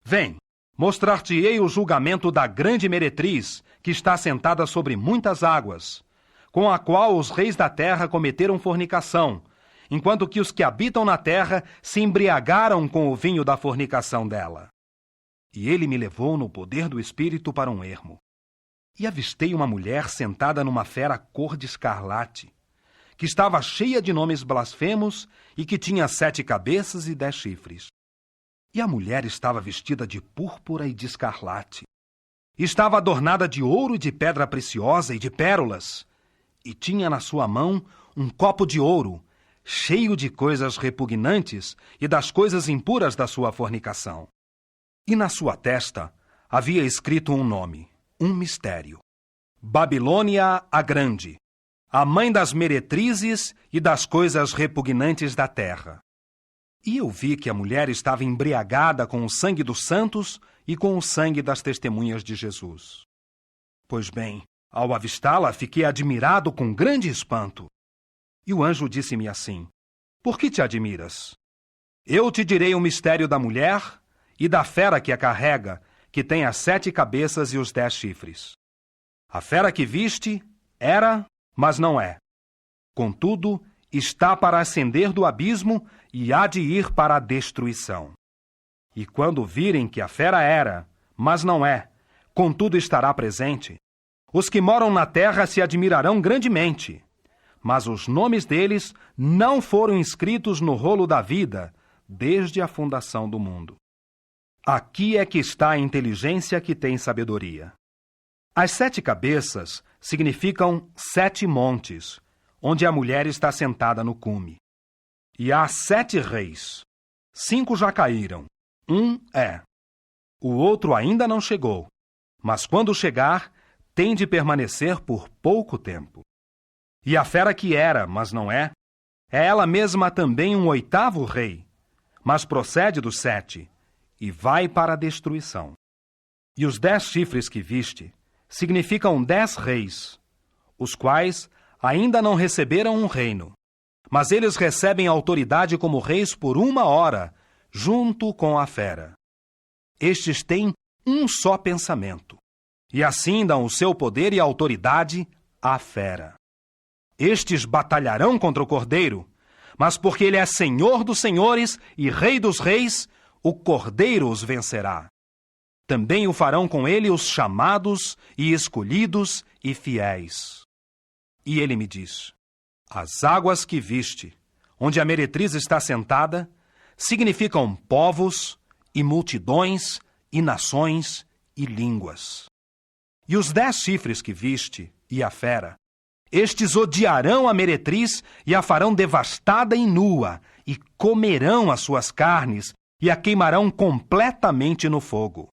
Vem, mostrar-te-ei o julgamento da grande meretriz, que está sentada sobre muitas águas, com a qual os reis da terra cometeram fornicação, enquanto que os que habitam na terra se embriagaram com o vinho da fornicação dela. E ele me levou no poder do Espírito para um ermo. E avistei uma mulher sentada numa fera cor de escarlate, que estava cheia de nomes blasfemos e que tinha 7 cabeças e 10 chifres. E a mulher estava vestida de púrpura e de escarlate. Estava adornada de ouro e de pedra preciosa e de pérolas, e tinha na sua mão um copo de ouro, cheio de coisas repugnantes e das coisas impuras da sua fornicação. E na sua testa havia escrito um nome, um mistério: Babilônia a Grande, a mãe das meretrizes e das coisas repugnantes da terra. E eu vi que a mulher estava embriagada com o sangue dos santos e com o sangue das testemunhas de Jesus. Pois bem, ao avistá-la, fiquei admirado com grande espanto. E o anjo disse-me assim: Por que te admiras? Eu te direi o mistério da mulher e da fera que a carrega, que tem as 7 cabeças e os 10 chifres. A fera que viste era, mas não é. Contudo, está para ascender do abismo e há de ir para a destruição. E quando virem que a fera era, mas não é, contudo estará presente, os que moram na terra se admirarão grandemente. Mas os nomes deles não foram inscritos no rolo da vida desde a fundação do mundo. Aqui é que está a inteligência que tem sabedoria. As 7 cabeças significam 7 montes, onde a mulher está sentada no cume. E há 7 reis. 5 já caíram. Um é. O outro ainda não chegou, mas quando chegar, tem de permanecer por pouco tempo. E a fera que era, mas não é ela mesma também um 8º rei, mas procede dos 7, e vai para a destruição. E os 10 chifres que viste significam 10 reis, os quais ainda não receberam um reino, mas eles recebem autoridade como reis por 1 hora, junto com a fera. Estes têm um só pensamento, e assim dão o seu poder e autoridade à fera. Estes batalharão contra o Cordeiro, mas porque ele é Senhor dos senhores e Rei dos reis, o Cordeiro os vencerá. Também o farão com ele os chamados e escolhidos e fiéis. E ele me diz: As águas que viste, onde a meretriz está sentada, significam povos e multidões e nações e línguas. E os 10 chifres que viste, e a fera, estes odiarão a meretriz e a farão devastada e nua, e comerão as suas carnes e a queimarão completamente no fogo.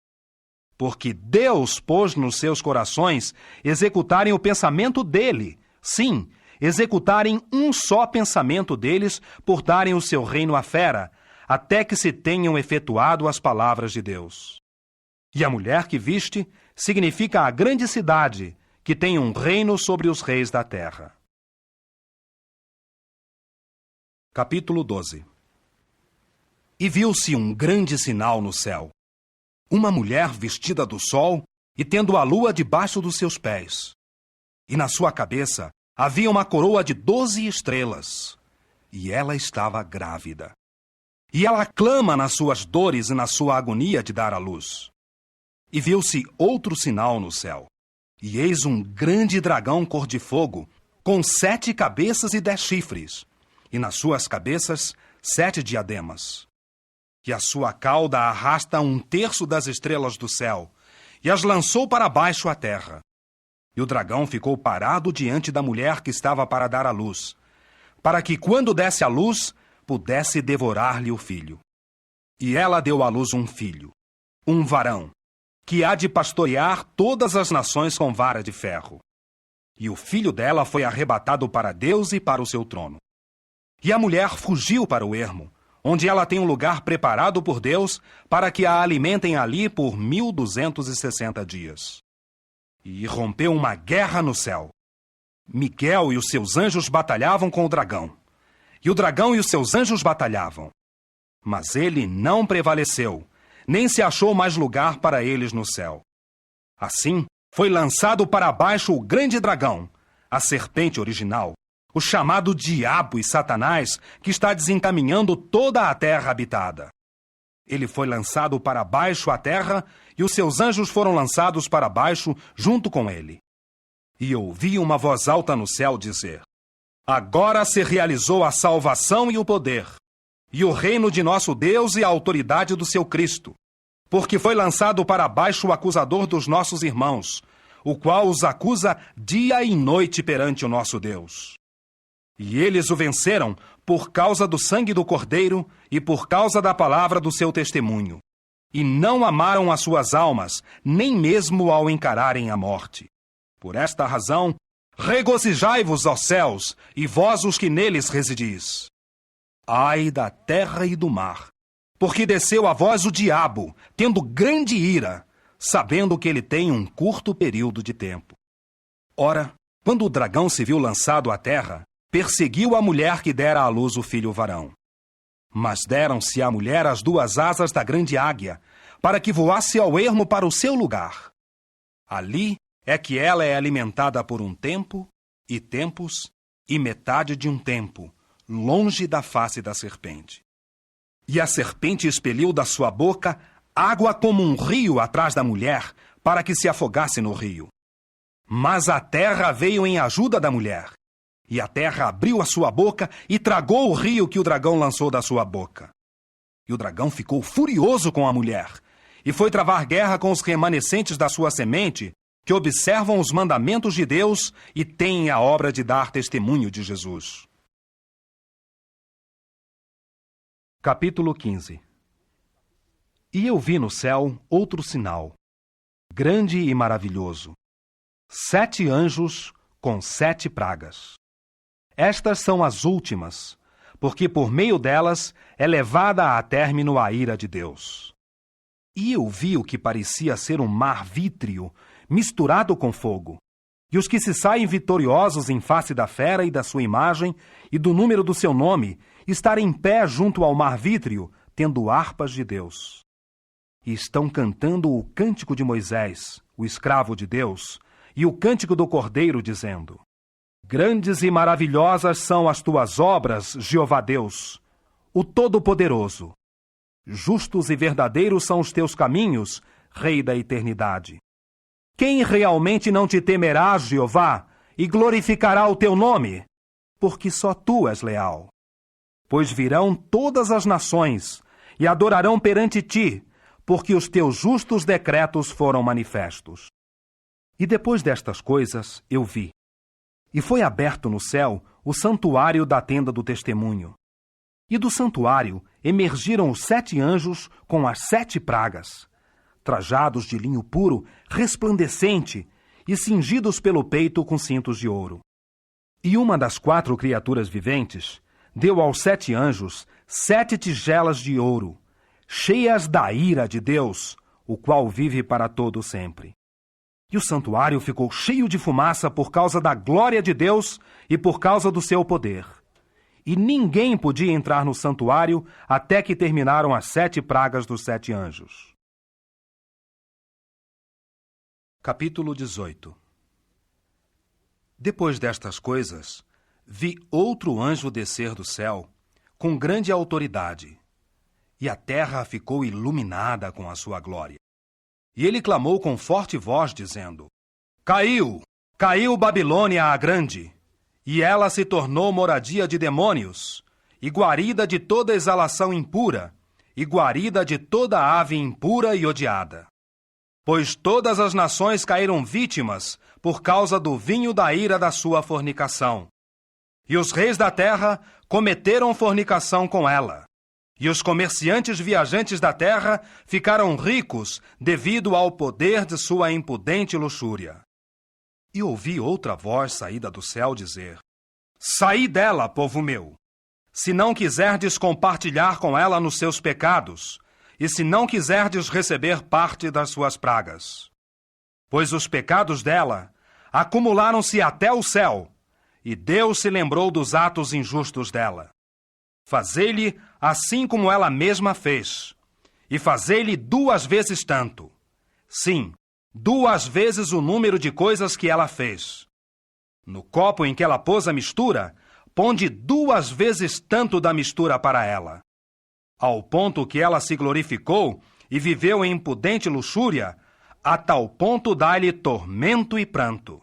Porque Deus pôs nos seus corações executarem o pensamento dele, sim, executarem um só pensamento deles por darem o seu reino à fera, até que se tenham efetuado as palavras de Deus. E a mulher que viste significa a grande cidade, que tem um reino sobre os reis da terra. Capítulo 12. E viu-se um grande sinal no céu. Uma mulher vestida do sol e tendo a lua debaixo dos seus pés. E na sua cabeça havia uma coroa de 12 estrelas. E ela estava grávida. E ela clama nas suas dores e na sua agonia de dar à luz. E viu-se outro sinal no céu. E eis um grande dragão cor de fogo, com 7 cabeças e 10 chifres, e nas suas cabeças 7 diademas. E a sua cauda arrasta 1/3 das estrelas do céu, e as lançou para baixo à terra. E o dragão ficou parado diante da mulher que estava para dar à luz, para que, quando desse à luz, pudesse devorar-lhe o filho. E ela deu à luz um filho, um varão, que há de pastorear todas as nações com vara de ferro. E o filho dela foi arrebatado para Deus e para o seu trono. E a mulher fugiu para o ermo, onde ela tem um lugar preparado por Deus para que a alimentem ali por 1260 dias. E rompeu uma guerra no céu. Miguel e os seus anjos batalhavam com o dragão. E o dragão e os seus anjos batalhavam. Mas ele não prevaleceu, nem se achou mais lugar para eles no céu. Assim, foi lançado para baixo o grande dragão, a serpente original, o chamado Diabo e Satanás, que está desencaminhando toda a terra habitada. Ele foi lançado para baixo à terra, e os seus anjos foram lançados para baixo junto com ele. E ouvi uma voz alta no céu dizer: Agora se realizou a salvação e o poder, e o reino de nosso Deus e a autoridade do seu Cristo, porque foi lançado para baixo o acusador dos nossos irmãos, o qual os acusa dia e noite perante o nosso Deus. E eles o venceram por causa do sangue do Cordeiro e por causa da palavra do seu testemunho, e não amaram as suas almas, nem mesmo ao encararem a morte. Por esta razão, regozijai-vos, ó céus, e vós os que neles residis. Ai da terra e do mar, porque desceu a vós o diabo, tendo grande ira, sabendo que ele tem um curto período de tempo. Ora, quando o dragão se viu lançado à terra, perseguiu a mulher que dera à luz o filho varão. Mas deram-se à mulher as duas asas da grande águia, para que voasse ao ermo para o seu lugar. Ali é que ela é alimentada por um tempo, e tempos, e metade de um tempo, longe da face da serpente. E a serpente expeliu da sua boca água como um rio atrás da mulher, para que se afogasse no rio. Mas a terra veio em ajuda da mulher, e a terra abriu a sua boca e tragou o rio que o dragão lançou da sua boca. E o dragão ficou furioso com a mulher, e foi travar guerra com os remanescentes da sua semente, que observam os mandamentos de Deus e têm a obra de dar testemunho de Jesus. Capítulo 15. E eu vi no céu outro sinal, grande e maravilhoso: 7 anjos com 7 pragas. Estas são as últimas, porque por meio delas é levada a término a ira de Deus. E eu vi o que parecia ser um mar vítreo, misturado com fogo, e os que se saem vitoriosos em face da fera e da sua imagem e do número do seu nome, estarem em pé junto ao mar vítreo, tendo harpas de Deus. E estão cantando o cântico de Moisés, o escravo de Deus, e o cântico do Cordeiro, dizendo: Grandes e maravilhosas são as tuas obras, Jeová Deus, o Todo-Poderoso. Justos e verdadeiros são os teus caminhos, Rei da eternidade. Quem realmente não te temerá, Jeová, e glorificará o teu nome? Porque só tu és leal. Pois virão todas as nações e adorarão perante ti, porque os teus justos decretos foram manifestos. E depois destas coisas eu vi, e foi aberto no céu o santuário da tenda do testemunho. E do santuário emergiram os 7 anjos com as 7 pragas, trajados de linho puro, resplandecente, e cingidos pelo peito com cintos de ouro. E uma das 4 criaturas viventes deu aos 7 anjos 7 tigelas de ouro, cheias da ira de Deus, o qual vive para todo sempre. E o santuário ficou cheio de fumaça por causa da glória de Deus e por causa do seu poder. E ninguém podia entrar no santuário até que terminaram as 7 pragas dos 7 anjos. Capítulo 18. Depois destas coisas, vi outro anjo descer do céu, com grande autoridade, e a terra ficou iluminada com a sua glória. E ele clamou com forte voz, dizendo: Caiu! Caiu Babilônia a grande! E ela se tornou moradia de demônios, e guarida de toda exalação impura, e guarida de toda ave impura e odiada. Pois todas as nações caíram vítimas por causa do vinho da ira da sua fornicação. E os reis da terra cometeram fornicação com ela. E os comerciantes viajantes da terra ficaram ricos devido ao poder de sua impudente luxúria. E ouvi outra voz saída do céu dizer: Saí dela, povo meu, se não quiserdes compartilhar com ela nos seus pecados, e se não quiserdes receber parte das suas pragas. Pois os pecados dela acumularam-se até o céu, e Deus se lembrou dos atos injustos dela. Fazei-lhe assim como ela mesma fez, e fazei-lhe 2 vezes tanto. Sim, 2 vezes o número de coisas que ela fez. No copo em que ela pôs a mistura, ponde 2 vezes tanto da mistura para ela. Ao ponto que ela se glorificou e viveu em impudente luxúria, a tal ponto dá-lhe tormento e pranto.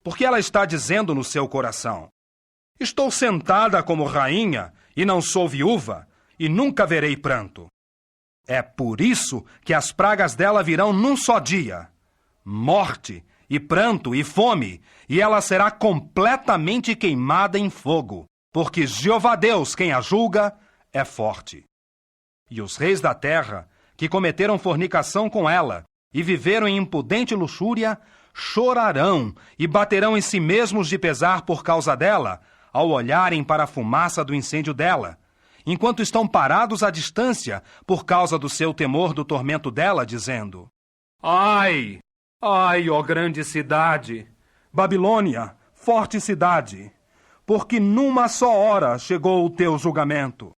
Porque ela está dizendo no seu coração: Estou sentada como rainha e não sou viúva, e nunca verei pranto. É por isso que as pragas dela virão num só dia: morte, e pranto, e fome, e ela será completamente queimada em fogo, porque Jeová Deus, quem a julga, é forte. E os reis da terra, que cometeram fornicação com ela, e viveram em impudente luxúria, chorarão e baterão em si mesmos de pesar por causa dela, ao olharem para a fumaça do incêndio dela, enquanto estão parados à distância por causa do seu temor do tormento dela, dizendo: Ai, ai, ó grande cidade, Babilônia, forte cidade, porque numa só hora chegou o teu julgamento.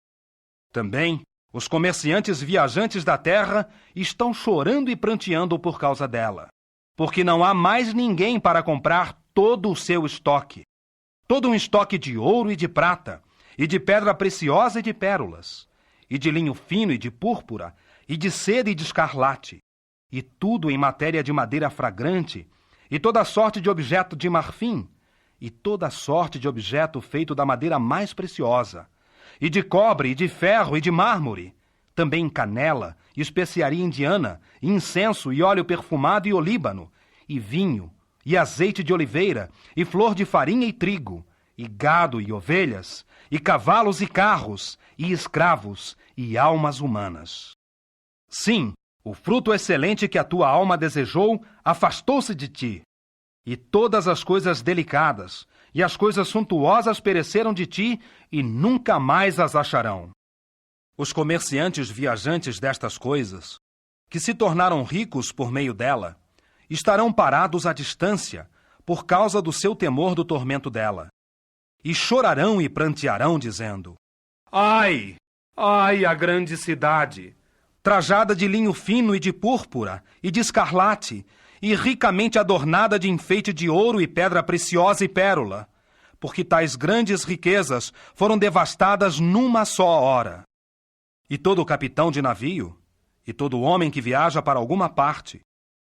Também os comerciantes viajantes da terra estão chorando e pranteando por causa dela, porque não há mais ninguém para comprar todo o seu estoque, todo um estoque de ouro e de prata, e de pedra preciosa e de pérolas, e de linho fino e de púrpura, e de seda e de escarlate, e tudo em matéria de madeira fragrante, e toda sorte de objeto de marfim, e toda sorte de objeto feito da madeira mais preciosa, e de cobre, e de ferro, e de mármore, também canela, e especiaria indiana, e incenso, e óleo perfumado, e olíbano, e vinho, e azeite de oliveira, e flor de farinha e trigo, e gado e ovelhas, e cavalos e carros, e escravos, e almas humanas. Sim, o fruto excelente que a tua alma desejou afastou-se de ti, e todas as coisas delicadas e as coisas suntuosas pereceram de ti, e nunca mais as acharão. Os comerciantes viajantes destas coisas, que se tornaram ricos por meio dela, estarão parados à distância por causa do seu temor do tormento dela, e chorarão e prantearão, dizendo: Ai, ai, a grande cidade, trajada de linho fino e de púrpura e de escarlate, e ricamente adornada de enfeite de ouro e pedra preciosa e pérola, porque tais grandes riquezas foram devastadas numa só hora. E todo capitão de navio, e todo homem que viaja para alguma parte,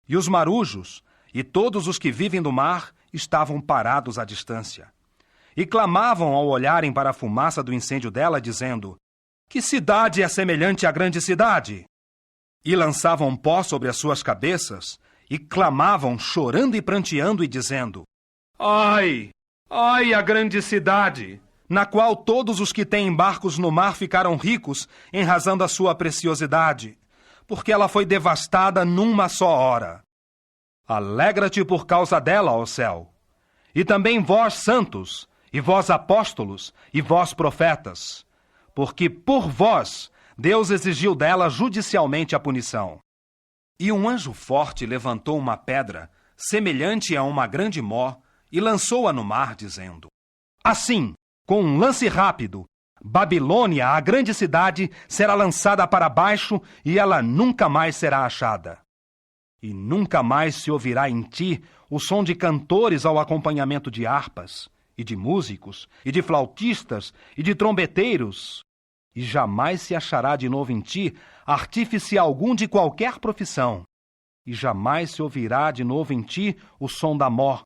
e os marujos, e todos os que vivem do mar, estavam parados à distância, e clamavam ao olharem para a fumaça do incêndio dela, dizendo: Que cidade é semelhante à grande cidade? E lançavam pó sobre as suas cabeças, e clamavam, chorando e pranteando, e dizendo: Ai, ai, a grande cidade, na qual todos os que têm barcos no mar ficaram ricos em razão da sua preciosidade, porque ela foi devastada numa só hora. Alegra-te por causa dela, ó céu, e também vós, santos, e vós, apóstolos, e vós, profetas, porque por vós Deus exigiu dela judicialmente a punição. E um anjo forte levantou uma pedra, semelhante a uma grande mó, e lançou-a no mar, dizendo: Assim, com um lance rápido, Babilônia, a grande cidade, será lançada para baixo, e ela nunca mais será achada. E nunca mais se ouvirá em ti o som de cantores ao acompanhamento de harpas, e de músicos, e de flautistas, e de trombeteiros, e jamais se achará de novo em ti artífice algum de qualquer profissão, e jamais se ouvirá de novo em ti o som da mó,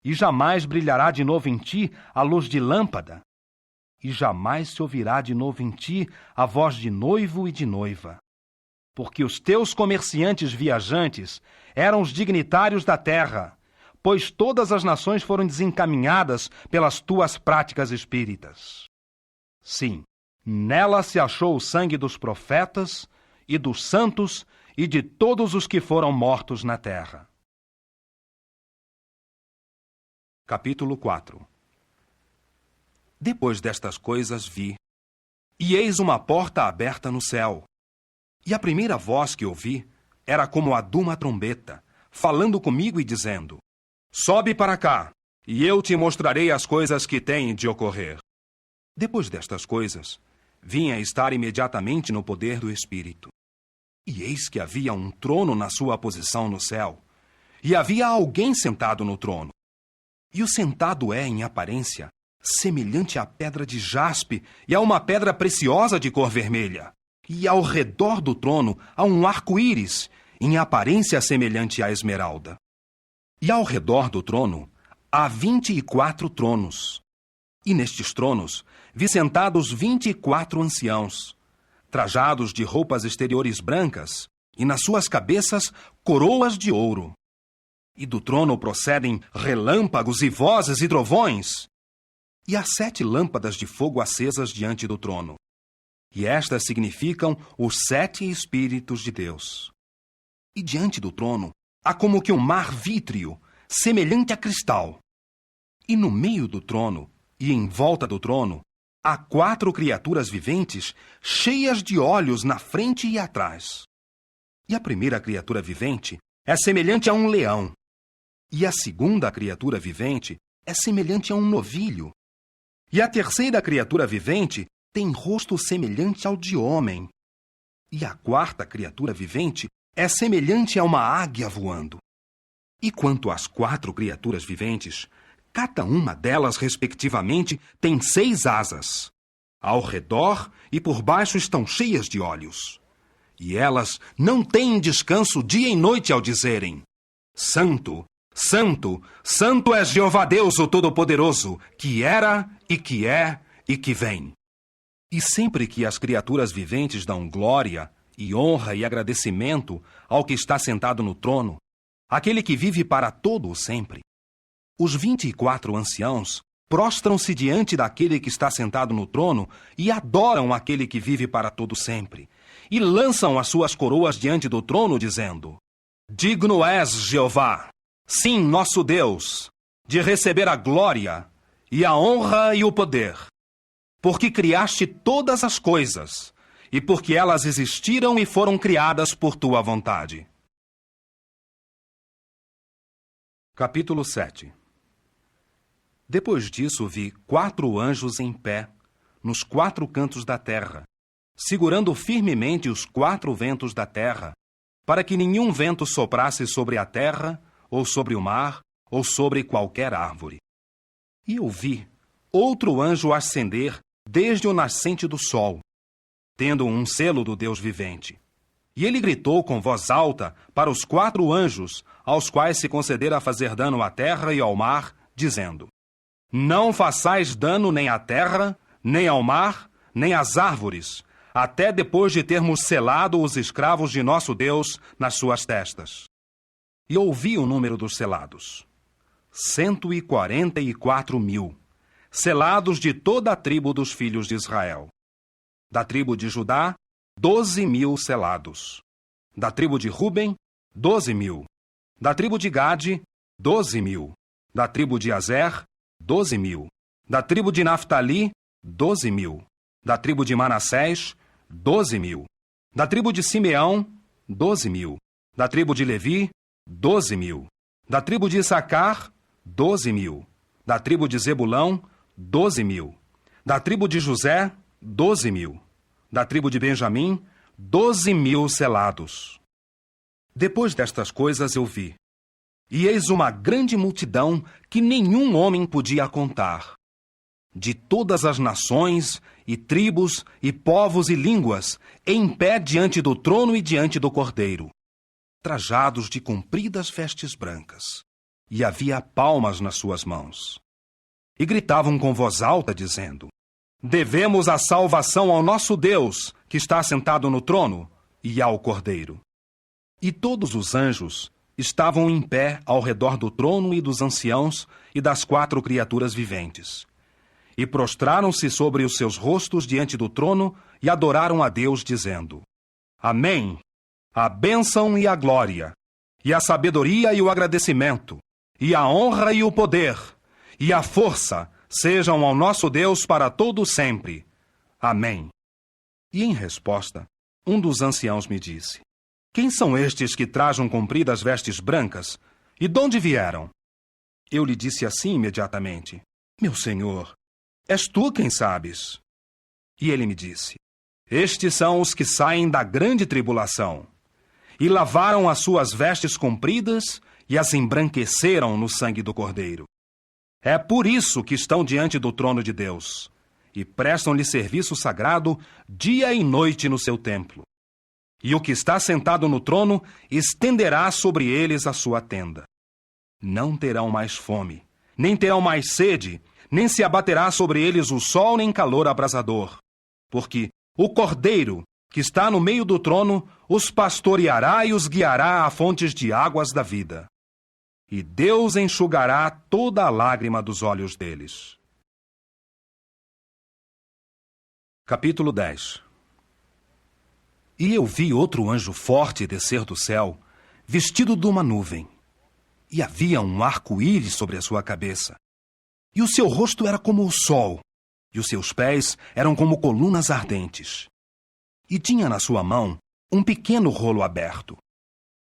e jamais brilhará de novo em ti a luz de lâmpada, e jamais se ouvirá de novo em ti a voz de noivo e de noiva. Porque os teus comerciantes viajantes eram os dignitários da terra, pois todas as nações foram desencaminhadas pelas tuas práticas espíritas. Sim, nela se achou o sangue dos profetas e dos santos e de todos os que foram mortos na terra. Capítulo 4. Depois destas coisas vi, e eis uma porta aberta no céu. E a primeira voz que ouvi era como a de uma trombeta, falando comigo e dizendo: Sobe para cá, e eu te mostrarei as coisas que têm de ocorrer. Depois destas coisas, vim a estar imediatamente no poder do Espírito. E eis que havia um trono na sua posição no céu, e havia alguém sentado no trono. E o sentado é, em aparência, semelhante à pedra de jaspe e a uma pedra preciosa de cor vermelha. E ao redor do trono há um arco-íris, em aparência semelhante à esmeralda. E ao redor do trono há 24 tronos. E nestes tronos vi sentados 24 anciãos, trajados de roupas exteriores brancas, e nas suas cabeças coroas de ouro. E do trono procedem relâmpagos e vozes e trovões. E há 7 lâmpadas de fogo acesas diante do trono. E estas significam os 7 Espíritos de Deus. E diante do trono há como que um mar vítreo, semelhante a cristal. E no meio do trono, e em volta do trono, há 4 criaturas viventes, cheias de olhos na frente e atrás. E a primeira criatura vivente é semelhante a um leão. E a segunda criatura vivente é semelhante a um novilho. E a terceira criatura vivente tem rosto semelhante ao de homem. E a quarta criatura vivente é semelhante a uma águia voando. E quanto às 4 criaturas viventes, cada uma delas, respectivamente, tem 6 asas. Ao redor e por baixo estão cheias de olhos. E elas não têm descanso dia e noite ao dizerem: Santo, Santo, Santo é Jeová Deus, o Todo-Poderoso, que era e que é e que vem. E sempre que as criaturas viventes dão glória e honra e agradecimento ao que está sentado no trono, aquele que vive para todo o sempre, os 24 anciãos prostram-se diante daquele que está sentado no trono e adoram aquele que vive para todo sempre, e lançam as suas coroas diante do trono, dizendo: Digno és, Jeová, sim, nosso Deus, de receber a glória e a honra e o poder, porque criaste todas as coisas, e porque elas existiram e foram criadas por tua vontade. Capítulo 7. Depois disso vi 4 anjos em pé, nos 4 cantos da terra, segurando firmemente os 4 ventos da terra, para que nenhum vento soprasse sobre a terra, ou sobre o mar, ou sobre qualquer árvore. E eu vi outro anjo ascender desde o nascente do sol, tendo um selo do Deus vivente. E ele gritou com voz alta para os 4 anjos, aos quais se concedera fazer dano à terra e ao mar, dizendo: Não façais dano nem à terra, nem ao mar, nem às árvores, até depois de termos selado os escravos de nosso Deus nas suas testas. E ouvi o número dos selados: 144.000, selados de toda a tribo dos filhos de Israel. Da tribo de Judá, 12.000 selados. Da tribo de Ruben, 12.000. Da tribo de Gade, 12.000. Da tribo de Azer, 12.000. Da tribo de Naftali, 12.000. Da tribo de Manassés, 12.000. Da tribo de Simeão, 12.000. Da tribo de Levi, 12.000. Da tribo de Issacar, 12.000. Da tribo de Zebulão, 12.000. Da tribo de José, 12.000. Da tribo de Benjamim, 12.000 selados. Depois destas coisas eu vi, e eis uma grande multidão que nenhum homem podia contar, de todas as nações, e tribos, e povos e línguas, em pé diante do trono e diante do Cordeiro, trajados de compridas vestes brancas, e havia palmas nas suas mãos. E gritavam com voz alta, dizendo: Devemos a salvação ao nosso Deus, que está sentado no trono, e ao Cordeiro. E todos os anjos, estavam em pé ao redor do trono e dos anciãos e das 4 criaturas viventes. E prostraram-se sobre os seus rostos diante do trono e adoraram a Deus, dizendo: Amém! A bênção e a glória, e a sabedoria e o agradecimento, e a honra e o poder, e a força sejam ao nosso Deus para todo sempre. Amém. E em resposta, um dos anciãos me disse: Quem são estes que trajam compridas vestes brancas? E de onde vieram? Eu lhe disse assim imediatamente: Meu senhor, és tu quem sabes. E ele me disse: Estes são os que saem da grande tribulação, e lavaram as suas vestes compridas e as embranqueceram no sangue do Cordeiro. É por isso que estão diante do trono de Deus, e prestam-lhe serviço sagrado dia e noite no seu templo. E o que está sentado no trono estenderá sobre eles a sua tenda. Não terão mais fome, nem terão mais sede, nem se abaterá sobre eles o sol nem calor abrasador, porque o Cordeiro, que está no meio do trono, os pastoreará e os guiará a fontes de águas da vida. E Deus enxugará toda a lágrima dos olhos deles. Capítulo 10. E eu vi outro anjo forte descer do céu, vestido de uma nuvem. E havia um arco-íris sobre a sua cabeça. E o seu rosto era como o sol, e os seus pés eram como colunas ardentes. E tinha na sua mão um pequeno rolo aberto.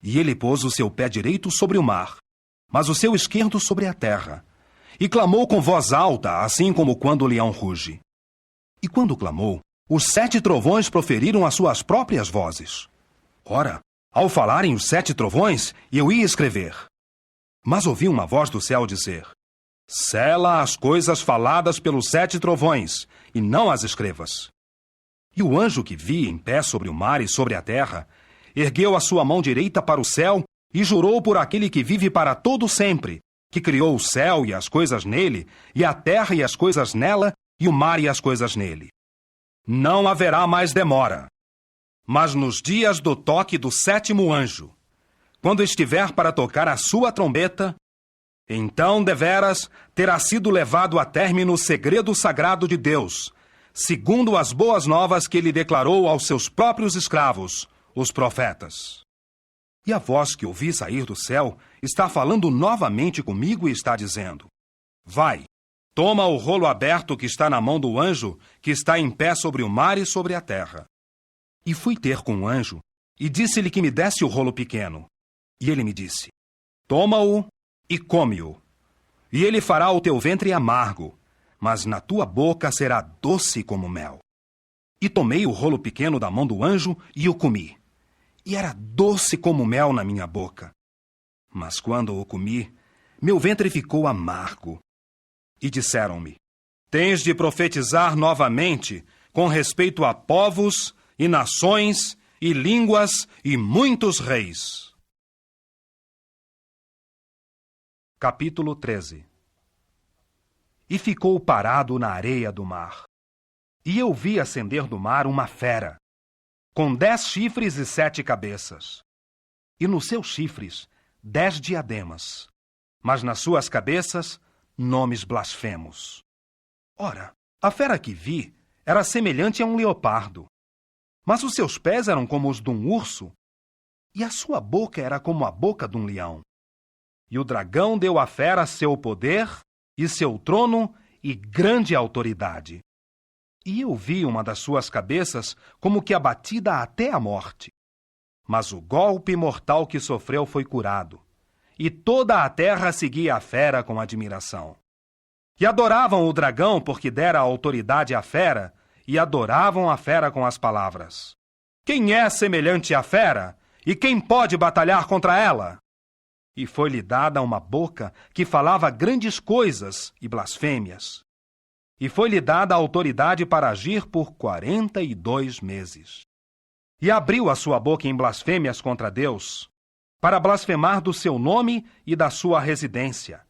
E ele pôs o seu pé direito sobre o mar, mas o seu esquerdo sobre a terra, e clamou com voz alta, assim como quando o leão ruge. E quando clamou, os 7 trovões proferiram as suas próprias vozes. Ora, ao falarem os 7 trovões, eu ia escrever. Mas ouvi uma voz do céu dizer: Sela as coisas faladas pelos 7 trovões, e não as escrevas. E o anjo que vi em pé sobre o mar e sobre a terra, ergueu a sua mão direita para o céu e jurou por aquele que vive para todo sempre, que criou o céu e as coisas nele, e a terra e as coisas nela, e o mar e as coisas nele. Não haverá mais demora. Mas nos dias do toque do 7º anjo, quando estiver para tocar a sua trombeta, então deveras terá sido levado a término o segredo sagrado de Deus, segundo as boas novas que ele declarou aos seus próprios escravos, os profetas. E a voz que ouvi sair do céu está falando novamente comigo e está dizendo: Vai, toma o rolo aberto que está na mão do anjo que está em pé sobre o mar e sobre a terra. E fui ter com o anjo e disse-lhe que me desse o rolo pequeno. E ele me disse: Toma-o e come-o. E ele fará o teu ventre amargo, mas na tua boca será doce como mel. E tomei o rolo pequeno da mão do anjo e o comi. E era doce como mel na minha boca. Mas quando o comi, meu ventre ficou amargo. E disseram-me: Tens de profetizar novamente com respeito a povos e nações e línguas e muitos reis. Capítulo 13. E ficou parado na areia do mar. E eu vi ascender do mar uma fera, com 10 chifres e 7 cabeças. E nos seus chifres 10 diademas, mas nas suas cabeças nomes blasfemos. Ora, a fera que vi era semelhante a um leopardo, mas os seus pés eram como os de um urso, e a sua boca era como a boca de um leão. E o dragão deu à fera seu poder e seu trono e grande autoridade. E eu vi uma das suas cabeças como que abatida até a morte. Mas o golpe mortal que sofreu foi curado, e toda a terra seguia a fera com admiração. E adoravam o dragão porque dera autoridade à fera, e adoravam a fera com as palavras: Quem é semelhante à fera? E quem pode batalhar contra ela? E foi-lhe dada uma boca que falava grandes coisas e blasfêmias. E foi-lhe dada a autoridade para agir por 42 meses. E abriu a sua boca em blasfêmias contra Deus, para blasfemar do seu nome e da sua residência,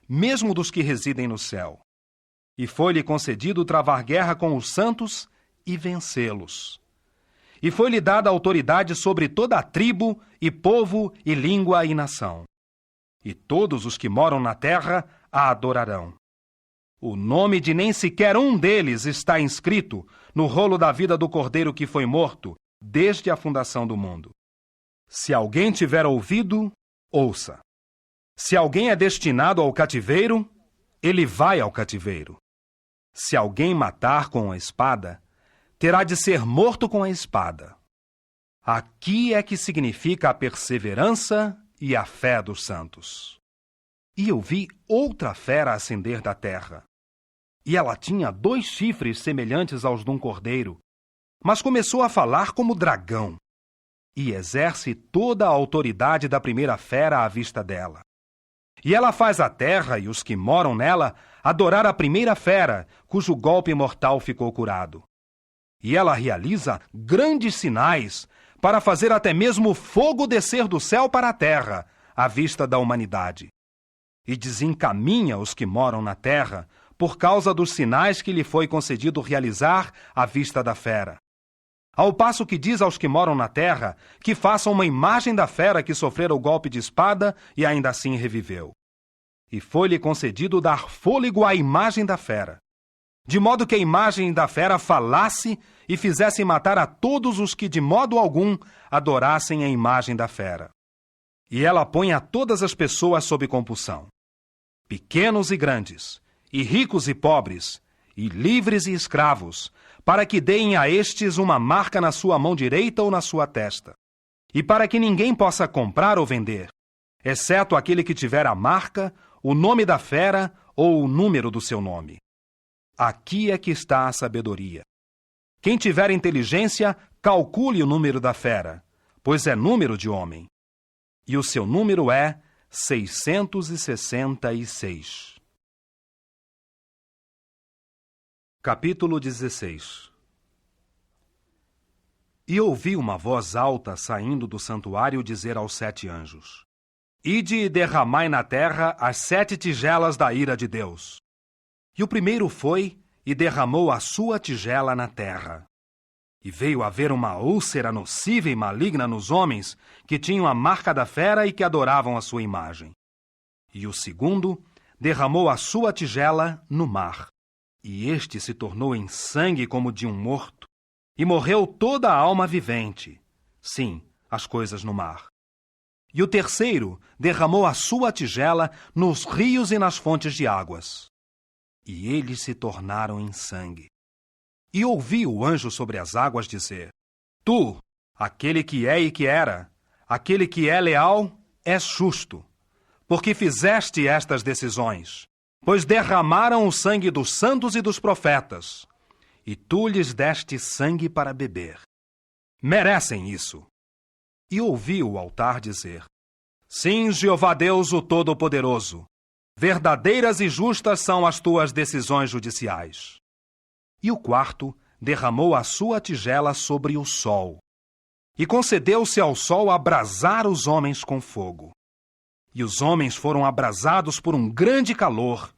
mesmo dos que residem no céu. E foi-lhe concedido travar guerra com os santos e vencê-los. e foi-lhe dada autoridade sobre toda a tribo, e povo, e língua, e nação. E todos os que moram na terra a adorarão. O nome de nem sequer um deles está inscrito no rolo da vida do Cordeiro que foi morto desde a fundação do mundo. Se alguém tiver ouvido, ouça. Se alguém é destinado ao cativeiro, ele vai ao cativeiro. Se alguém matar com a espada, terá de ser morto com a espada. Aqui é que significa a perseverança e a fé dos santos. E eu vi outra fera ascender da terra. E ela tinha 2 chifres semelhantes aos de um cordeiro, mas começou a falar como dragão, e exerce toda a autoridade da primeira fera à vista dela. E ela faz a terra e os que moram nela adorar a primeira fera, cujo golpe mortal ficou curado. E ela realiza grandes sinais para fazer até mesmo fogo descer do céu para a terra, à vista da humanidade. E desencaminha os que moram na terra por causa dos sinais que lhe foi concedido realizar à vista da fera. Ao passo que diz aos que moram na terra que façam uma imagem da fera que sofrera o golpe de espada e ainda assim reviveu. E foi-lhe concedido dar fôlego à imagem da fera, de modo que a imagem da fera falasse e fizesse matar a todos os que de modo algum adorassem a imagem da fera. E ela põe a todas as pessoas sob compulsão, pequenos e grandes, e ricos e pobres, e livres e escravos, para que deem a estes uma marca na sua mão direita ou na sua testa, e para que ninguém possa comprar ou vender, exceto aquele que tiver a marca, o nome da fera ou o número do seu nome. Aqui é que está a sabedoria. Quem tiver inteligência, calcule o número da fera, pois é número de homem. E o seu número é 666. Capítulo 16. E ouvi uma voz alta saindo do santuário dizer aos 7 anjos: Ide e derramai na terra as 7 tigelas da ira de Deus. E o primeiro foi e derramou a sua tigela na terra. E veio haver uma úlcera nociva e maligna nos homens que tinham a marca da fera e que adoravam a sua imagem. E o segundo derramou a sua tigela no mar. E este se tornou em sangue como de um morto, e morreu toda a alma vivente, sim, as coisas no mar. E o terceiro derramou a sua tigela nos rios e nas fontes de águas. E eles se tornaram em sangue. E ouvi o anjo sobre as águas dizer: Tu, aquele que é e que era, aquele que é leal, és justo, porque fizeste estas decisões. Pois derramaram o sangue dos santos e dos profetas, e tu lhes deste sangue para beber. Merecem isso. E ouvi o altar dizer: Sim, Jeová Deus, o Todo-Poderoso, verdadeiras e justas são as tuas decisões judiciais. E o quarto derramou a sua tigela sobre o sol, e concedeu-se ao sol abrasar os homens com fogo. E os homens foram abrasados por um grande calor,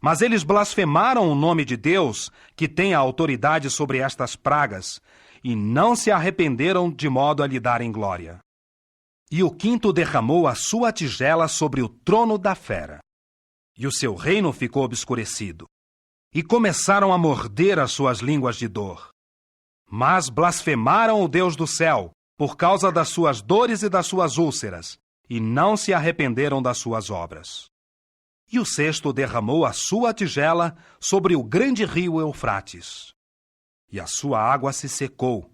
mas eles blasfemaram o nome de Deus, que tem a autoridade sobre estas pragas, e não se arrependeram de modo a lhe darem glória. E o quinto derramou a sua tigela sobre o trono da fera, e o seu reino ficou obscurecido, e começaram a morder as suas línguas de dor. Mas blasfemaram o Deus do céu, por causa das suas dores e das suas úlceras, e não se arrependeram das suas obras. E o sexto derramou a sua tigela sobre o grande rio Eufrates. E a sua água se secou,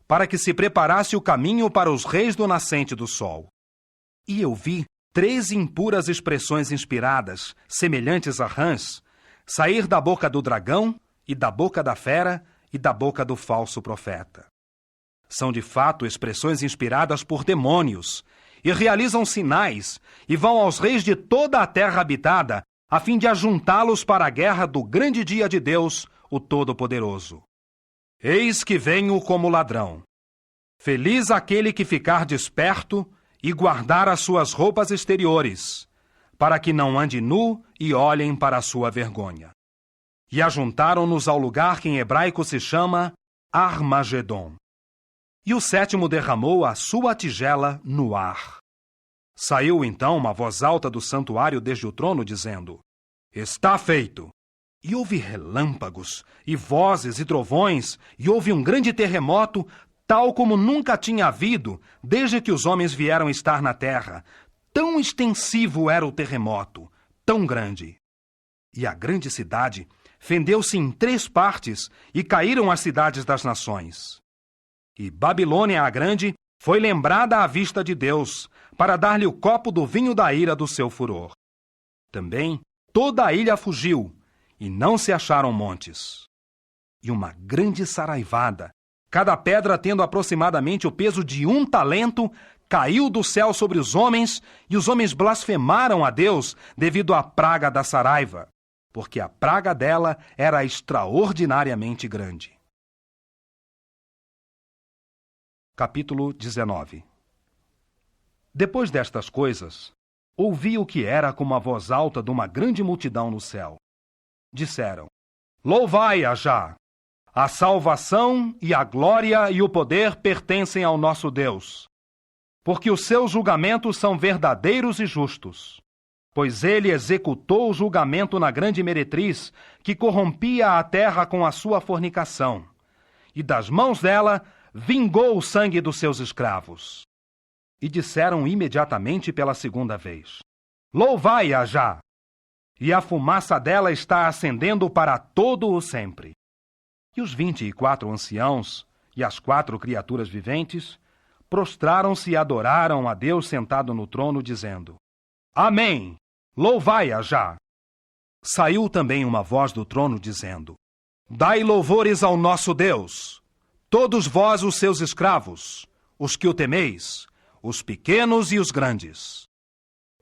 para que se preparasse o caminho para os reis do nascente do sol. E eu vi 3 impuras expressões inspiradas, semelhantes a rãs, sair da boca do dragão, e da boca da fera, e da boca do falso profeta. São de fato expressões inspiradas por demônios, e realizam sinais, e vão aos reis de toda a terra habitada, a fim de ajuntá-los para a guerra do grande dia de Deus, o Todo-Poderoso. Eis que venho como ladrão. Feliz aquele que ficar desperto e guardar as suas roupas exteriores, para que não ande nu e olhem para a sua vergonha. E ajuntaram-nos ao lugar que em hebraico se chama Armagedon. E o sétimo derramou a sua tigela no ar. Saiu então uma voz alta do santuário desde o trono, dizendo: Está feito! E houve relâmpagos, e vozes e trovões, e houve um grande terremoto, tal como nunca tinha havido, desde que os homens vieram estar na terra. Tão extensivo era o terremoto, tão grande. E a grande cidade fendeu-se em 3 partes, e caíram as cidades das nações. E Babilônia a grande foi lembrada à vista de Deus, para dar-lhe o copo do vinho da ira do seu furor. Também toda a ilha fugiu, e não se acharam montes. E uma grande saraivada, cada pedra tendo aproximadamente o peso de 1 talento, caiu do céu sobre os homens, e os homens blasfemaram a Deus devido à praga da saraiva, porque a praga dela era extraordinariamente grande. Capítulo 19. Depois destas coisas, ouvi o que era como a voz alta de uma grande multidão no céu. Disseram: Louvai-a já! A salvação e a glória e o poder pertencem ao nosso Deus, porque os seus julgamentos são verdadeiros e justos. Pois ele executou o julgamento na grande meretriz, que corrompia a terra com a sua fornicação, e das mãos dela vingou o sangue dos seus escravos. E disseram imediatamente pela segunda vez: Louvai-a já! E a fumaça dela está ascendendo para todo o sempre. E os 24 anciãos e as 4 criaturas viventes prostraram-se e adoraram a Deus sentado no trono, dizendo: Amém! Louvai-a já! Saiu também uma voz do trono, dizendo: Dai louvores ao nosso Deus, todos vós os seus escravos, os que o temeis, os pequenos e os grandes.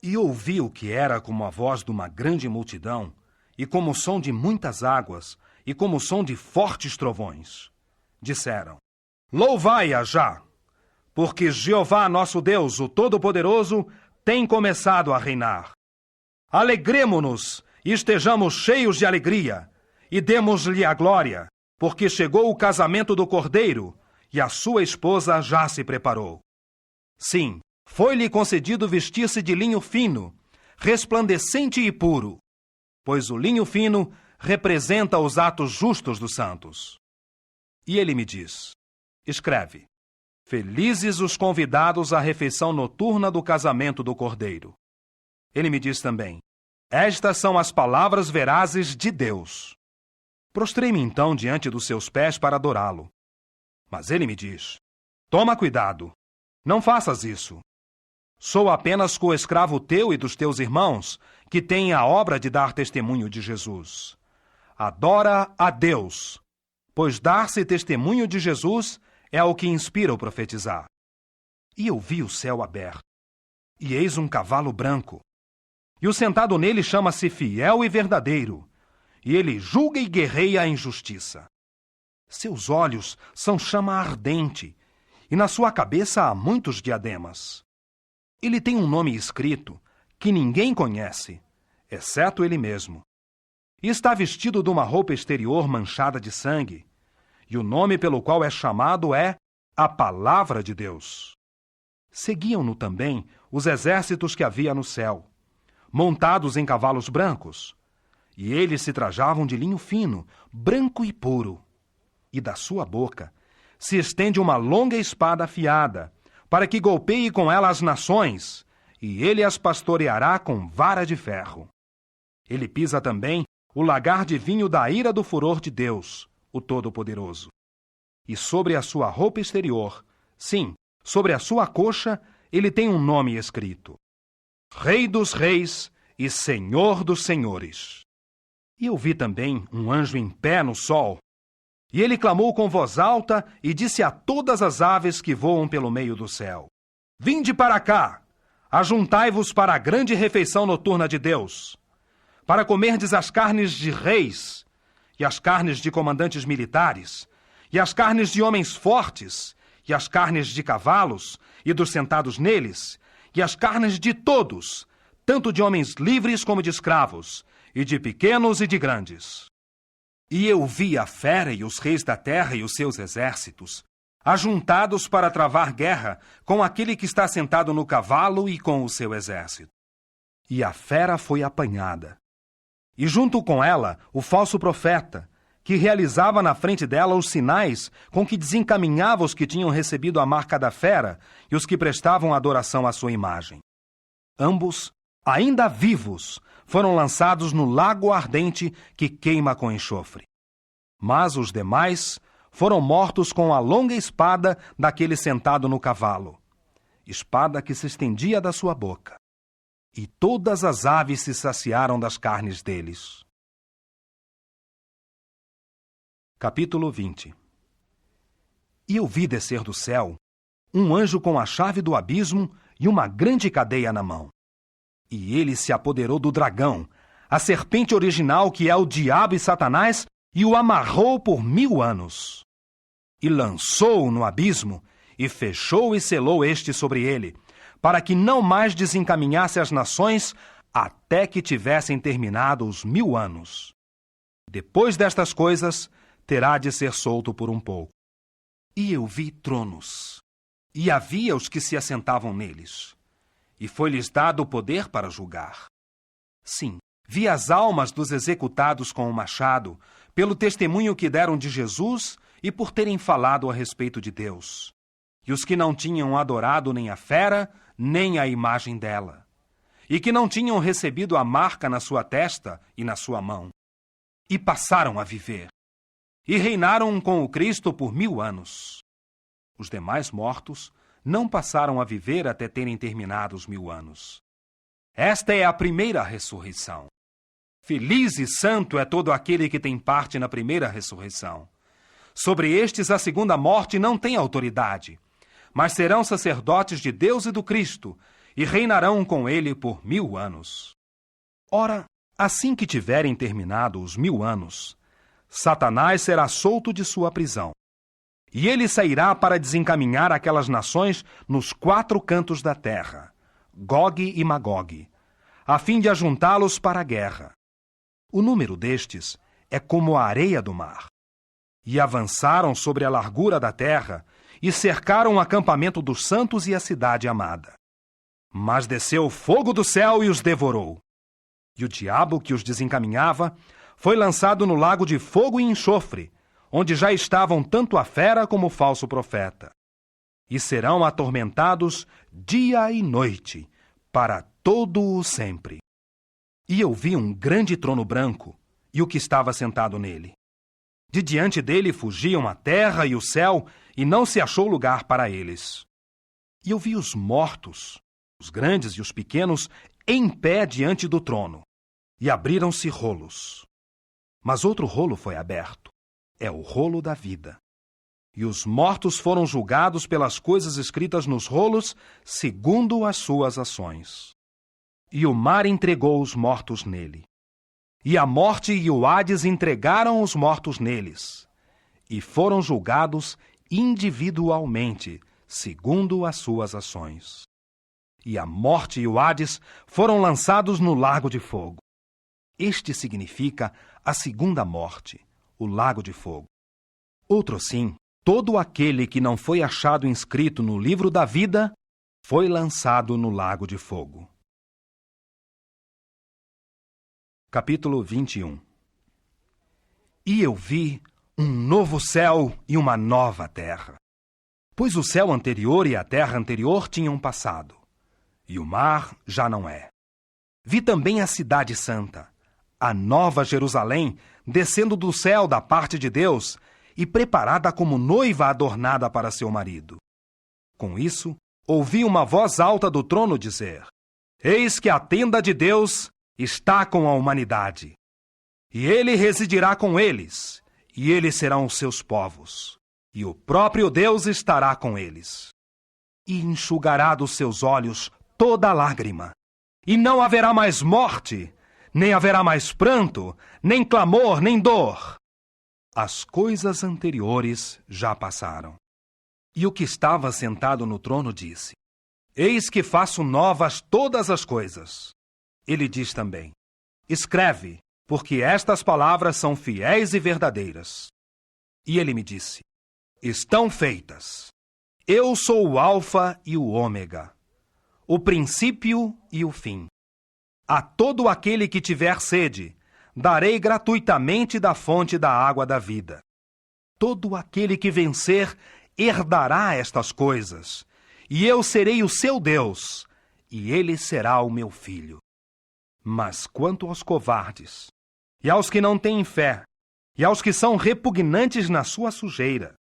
E ouvi o que era como a voz de uma grande multidão, e como o som de muitas águas, e como o som de fortes trovões. Disseram: Louvai-a já! Porque Jeová nosso Deus, o Todo-Poderoso, tem começado a reinar. Alegremo-nos e estejamos cheios de alegria, e demos-lhe a glória, porque chegou o casamento do Cordeiro, e a sua esposa já se preparou. Sim, foi-lhe concedido vestir-se de linho fino, resplandecente e puro, pois o linho fino representa os atos justos dos santos. E ele me diz: Escreve: Felizes os convidados à refeição noturna do casamento do Cordeiro. Ele me diz também: Estas são as palavras verazes de Deus. Prostrei-me então diante dos seus pés para adorá-lo. Mas ele me diz: Toma cuidado, não faças isso. Sou apenas coescravo teu e dos teus irmãos, que têm a obra de dar testemunho de Jesus. Adora a Deus, pois dar-se testemunho de Jesus é o que inspira o profetizar. E eu vi o céu aberto, e eis um cavalo branco. E o sentado nele chama-se Fiel e Verdadeiro, e ele julga e guerreia a injustiça. Seus olhos são chama ardente, e na sua cabeça há muitos diademas. Ele tem um nome escrito que ninguém conhece, exceto ele mesmo. E está vestido de uma roupa exterior manchada de sangue, e o nome pelo qual é chamado é a Palavra de Deus. Seguiam-no também os exércitos que havia no céu, montados em cavalos brancos, e eles se trajavam de linho fino, branco e puro. E da sua boca se estende uma longa espada afiada, para que golpeie com ela as nações, e ele as pastoreará com vara de ferro. Ele pisa também o lagar de vinho da ira do furor de Deus, o Todo-Poderoso. E sobre a sua roupa exterior, sim, sobre a sua coxa, ele tem um nome escrito: Rei dos Reis e Senhor dos Senhores. E eu vi também um anjo em pé no sol, e ele clamou com voz alta e disse a todas as aves que voam pelo meio do céu: Vinde para cá, ajuntai-vos para a grande refeição noturna de Deus, para comerdes as carnes de reis, e as carnes de comandantes militares, e as carnes de homens fortes, e as carnes de cavalos, e dos sentados neles, e as carnes de todos, tanto de homens livres como de escravos, e de pequenos e de grandes. E eu vi a fera e os reis da terra e os seus exércitos, ajuntados para travar guerra com aquele que está sentado no cavalo e com o seu exército. E a fera foi apanhada. E junto com ela, o falso profeta, que realizava na frente dela os sinais com que desencaminhava os que tinham recebido a marca da fera e os que prestavam adoração à sua imagem. Ambos, ainda vivos, foram lançados no lago ardente que queima com enxofre. Mas os demais foram mortos com a longa espada daquele sentado no cavalo, espada que se estendia da sua boca. E todas as aves se saciaram das carnes deles. Capítulo 20. E eu vi descer do céu um anjo com a chave do abismo e uma grande cadeia na mão. E ele se apoderou do dragão, a serpente original que é o diabo e Satanás, e o amarrou por 1000 anos. E lançou-o no abismo, e fechou e selou este sobre ele, para que não mais desencaminhasse as nações até que tivessem terminado os 1000 anos. Depois destas coisas, terá de ser solto por um pouco. E eu vi tronos, e havia os que se assentavam neles, e foi-lhes dado o poder para julgar. Sim, vi as almas dos executados com o machado, pelo testemunho que deram de Jesus e por terem falado a respeito de Deus, e os que não tinham adorado nem a fera, nem a imagem dela, e que não tinham recebido a marca na sua testa e na sua mão, e passaram a viver, e reinaram com o Cristo por 1000 anos. Os demais mortos não passaram a viver até terem terminado os 1000 anos. Esta é a primeira ressurreição. Feliz e santo é todo aquele que tem parte na primeira ressurreição. Sobre estes a segunda morte não tem autoridade, mas serão sacerdotes de Deus e do Cristo, e reinarão com ele por 1000 anos. Ora, assim que tiverem terminado os 1000 anos, Satanás será solto de sua prisão, e ele sairá para desencaminhar aquelas nações nos 4 cantos da terra, Gog e Magog, a fim de ajuntá-los para a guerra. O número destes é como a areia do mar. E avançaram sobre a largura da terra e cercaram o acampamento dos santos e a cidade amada. Mas desceu fogo do céu e os devorou. E o diabo que os desencaminhava foi lançado no lago de fogo e enxofre, onde já estavam tanto a fera como o falso profeta. E serão atormentados dia e noite, para todo o sempre. E eu vi um grande trono branco, e o que estava sentado nele. De diante dele fugiam a terra e o céu, e não se achou lugar para eles. E eu vi os mortos, os grandes e os pequenos, em pé diante do trono, e abriram-se rolos. Mas outro rolo foi aberto, é o rolo da vida. E os mortos foram julgados pelas coisas escritas nos rolos, segundo as suas ações. E o mar entregou os mortos nele. E a morte e o Hades entregaram os mortos neles, e foram julgados individualmente, segundo as suas ações. E a morte e o Hades foram lançados no lago de fogo. Este significa a segunda morte, o lago de fogo. Outro sim, todo aquele que não foi achado inscrito no livro da vida foi lançado no lago de fogo. Capítulo 21. E eu vi um novo céu e uma nova terra. Pois o céu anterior e a terra anterior tinham passado, e o mar já não é. Vi também a cidade santa, a nova Jerusalém, descendo do céu da parte de Deus, e preparada como noiva adornada para seu marido. Com isso, ouvi uma voz alta do trono dizer: Eis que a tenda de Deus está com a humanidade, e ele residirá com eles, e eles serão os seus povos, e o próprio Deus estará com eles. E enxugará dos seus olhos toda lágrima, e não haverá mais morte, nem haverá mais pranto, nem clamor, nem dor. As coisas anteriores já passaram. E o que estava sentado no trono disse: Eis que faço novas todas as coisas. Ele diz também: Escreve, porque estas palavras são fiéis e verdadeiras. E ele me disse: Estão feitas. Eu sou o Alfa e o Ômega, o princípio e o fim. A todo aquele que tiver sede, darei gratuitamente da fonte da água da vida. Todo aquele que vencer herdará estas coisas, e eu serei o seu Deus, e ele será o meu filho. Mas quanto aos covardes, e aos que não têm fé, e aos que são repugnantes na sua sujeira,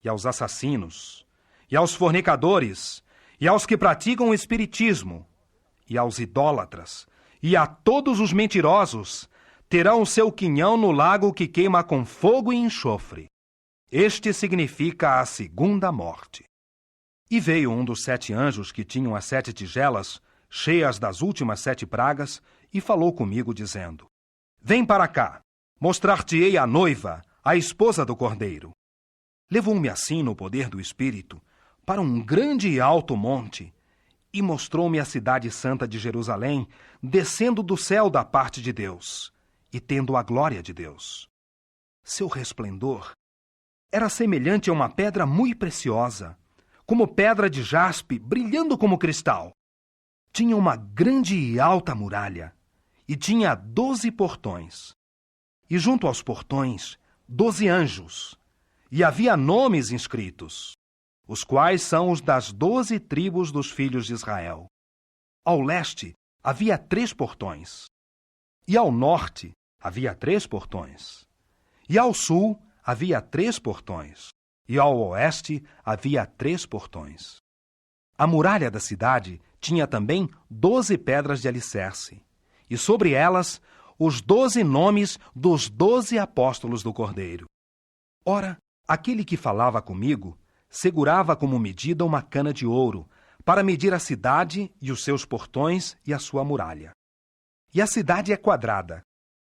e aos assassinos, e aos fornicadores, e aos que praticam o espiritismo, e aos idólatras, e a todos os mentirosos, terão o seu quinhão no lago que queima com fogo e enxofre. Este significa a segunda morte. E veio um dos 7 anjos que tinham as 7 tigelas, cheias das últimas 7 pragas, e falou comigo, dizendo: Vem para cá, mostrar-te-ei a noiva, a esposa do Cordeiro. Levou-me assim no poder do Espírito para um grande e alto monte, e mostrou-me a cidade santa de Jerusalém, descendo do céu da parte de Deus, e tendo a glória de Deus. Seu resplendor era semelhante a uma pedra muito preciosa, como pedra de jaspe, brilhando como cristal. Tinha uma grande e alta muralha, e tinha 12 portões. E junto aos portões, 12 anjos, e havia nomes inscritos, os quais são os das 12 tribos dos filhos de Israel. Ao leste havia 3 portões, e ao norte havia 3 portões, e ao sul havia 3 portões, e ao oeste havia 3 portões. A muralha da cidade tinha também 12 pedras de alicerce, e sobre elas os 12 nomes dos 12 apóstolos do Cordeiro. Ora, aquele que falava comigo segurava como medida uma cana de ouro, para medir a cidade e os seus portões e a sua muralha. E a cidade é quadrada,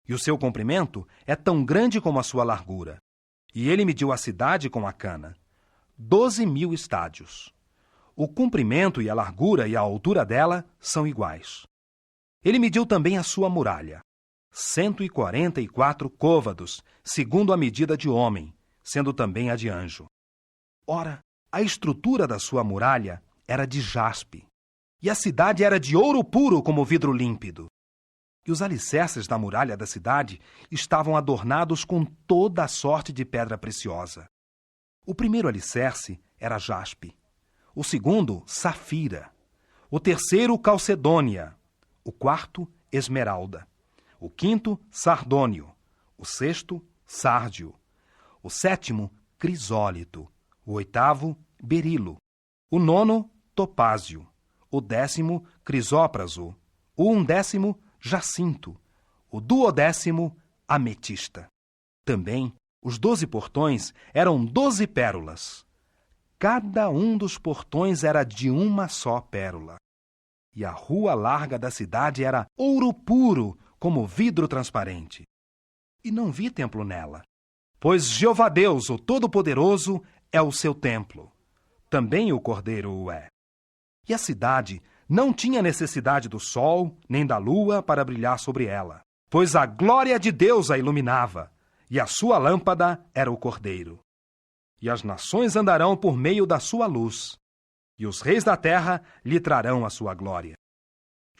e o seu comprimento é tão grande como a sua largura. E ele mediu a cidade com a cana, 12.000 estádios. O comprimento e a largura e a altura dela são iguais. Ele mediu também a sua muralha, 144 côvados, segundo a medida de homem, sendo também a de anjo. Ora, a estrutura da sua muralha era de jaspe, e a cidade era de ouro puro como vidro límpido. E os alicerces da muralha da cidade estavam adornados com toda a sorte de pedra preciosa. O primeiro alicerce era jaspe, o segundo, safira, o terceiro, calcedônia, o quarto, esmeralda, o quinto, sardônio, o sexto, sárdio, o sétimo, crisólito, o oitavo, berilo, o nono, topázio, o 10º, crisópraso, o 11º, jacinto, o 12º, ametista. Também os 12 portões eram 12 pérolas. Cada um dos portões era de uma só pérola. E a rua larga da cidade era ouro puro, como vidro transparente. E não vi templo nela, pois Jeová Deus, o Todo-Poderoso, é o seu templo. Também o Cordeiro o é. E a cidade não tinha necessidade do sol nem da lua para brilhar sobre ela, pois a glória de Deus a iluminava, e a sua lâmpada era o Cordeiro. E as nações andarão por meio da sua luz, e os reis da terra lhe trarão a sua glória.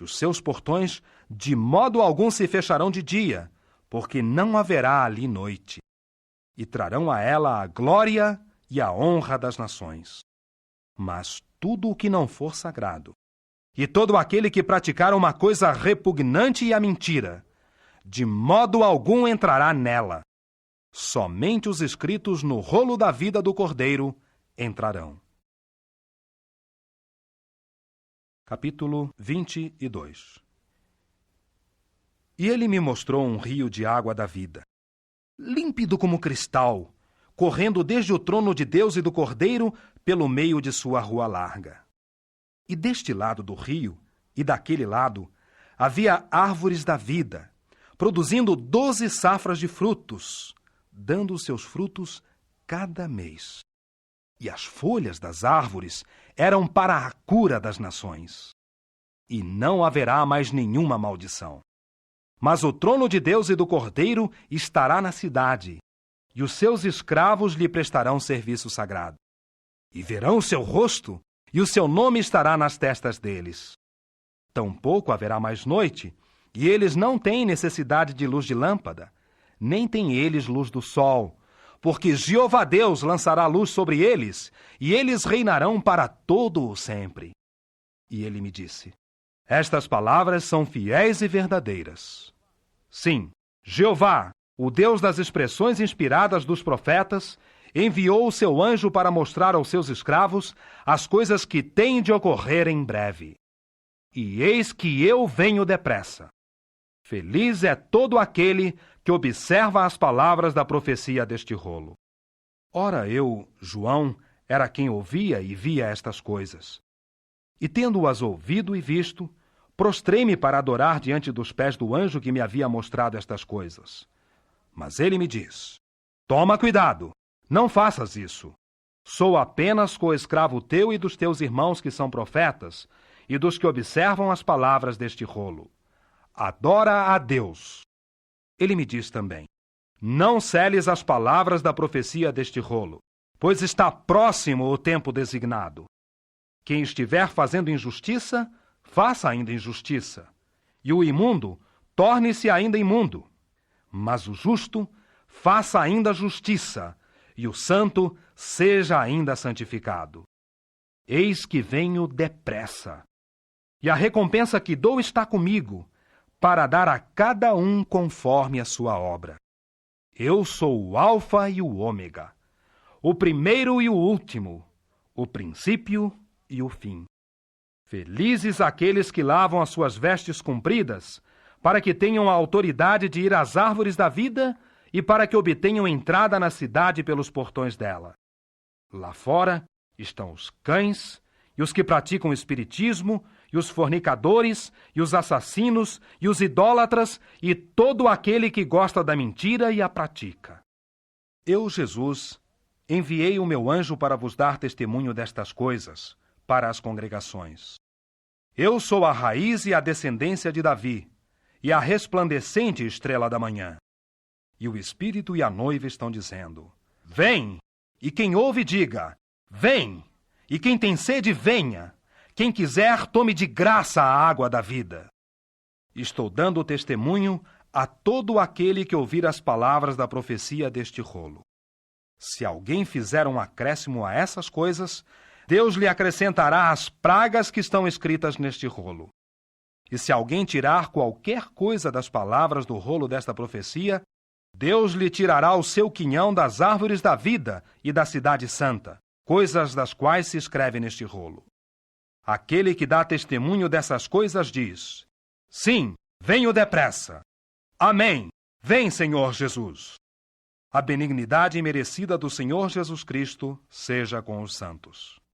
E os seus portões de modo algum se fecharão de dia, porque não haverá ali noite. E trarão a ela a glória e a honra das nações. Mas tudo o que não for sagrado, e todo aquele que praticar uma coisa repugnante e a mentira, de modo algum entrará nela. Somente os escritos no rolo da vida do Cordeiro entrarão. Capítulo 22. E ele me mostrou um rio de água da vida, límpido como cristal, correndo desde o trono de Deus e do Cordeiro pelo meio de sua rua larga. E deste lado do rio, e daquele lado, havia árvores da vida, produzindo 12 safras de frutos, dando os seus frutos cada mês. E as folhas das árvores eram para a cura das nações. E não haverá mais nenhuma maldição. Mas o trono de Deus e do Cordeiro estará na cidade, e os seus escravos lhe prestarão serviço sagrado. E verão o seu rosto, e o seu nome estará nas testas deles. Tampouco haverá mais noite, e eles não têm necessidade de luz de lâmpada, nem têm eles luz do sol, porque Jeová Deus lançará luz sobre eles, e eles reinarão para todo o sempre. E ele me disse: estas palavras são fiéis e verdadeiras. Sim, Jeová, o Deus das expressões inspiradas dos profetas, enviou o seu anjo para mostrar aos seus escravos as coisas que têm de ocorrer em breve. E eis que eu venho depressa. Feliz é todo aquele que observa as palavras da profecia deste rolo. Ora eu, João, era quem ouvia e via estas coisas. E tendo-as ouvido e visto, prostrei-me para adorar diante dos pés do anjo que me havia mostrado estas coisas. Mas ele me diz: toma cuidado, não faças isso. Sou apenas coescravo teu e dos teus irmãos que são profetas, e dos que observam as palavras deste rolo. Adora a Deus. Ele me diz também: não seles as palavras da profecia deste rolo, pois está próximo o tempo designado. Quem estiver fazendo injustiça, faça ainda injustiça, e o imundo torne-se ainda imundo. Mas o justo faça ainda justiça, e o santo seja ainda santificado. Eis que venho depressa, e a recompensa que dou está comigo, para dar a cada um conforme a sua obra. Eu sou o Alfa e o Ômega, o primeiro e o último, o princípio e o fim. Felizes aqueles que lavam as suas vestes compridas, para que tenham a autoridade de ir às árvores da vida e para que obtenham entrada na cidade pelos portões dela. Lá fora estão os cães, e os que praticam espiritismo, e os fornicadores, e os assassinos, e os idólatras, e todo aquele que gosta da mentira e a pratica. Eu, Jesus, enviei o meu anjo para vos dar testemunho destas coisas, para as congregações. Eu sou a raiz e a descendência de Davi, e a resplandecente estrela da manhã. E o Espírito e a noiva estão dizendo: vem! E quem ouve, diga: vem! E quem tem sede, venha! Quem quiser, tome de graça a água da vida. Estou dando testemunho a todo aquele que ouvir as palavras da profecia deste rolo. Se alguém fizer um acréscimo a essas coisas, Deus lhe acrescentará as pragas que estão escritas neste rolo. E se alguém tirar qualquer coisa das palavras do rolo desta profecia, Deus lhe tirará o seu quinhão das árvores da vida e da cidade santa, coisas das quais se escreve neste rolo. Aquele que dá testemunho dessas coisas diz: sim, venho depressa. Amém. Vem, Senhor Jesus. A benignidade merecida do Senhor Jesus Cristo seja com os santos.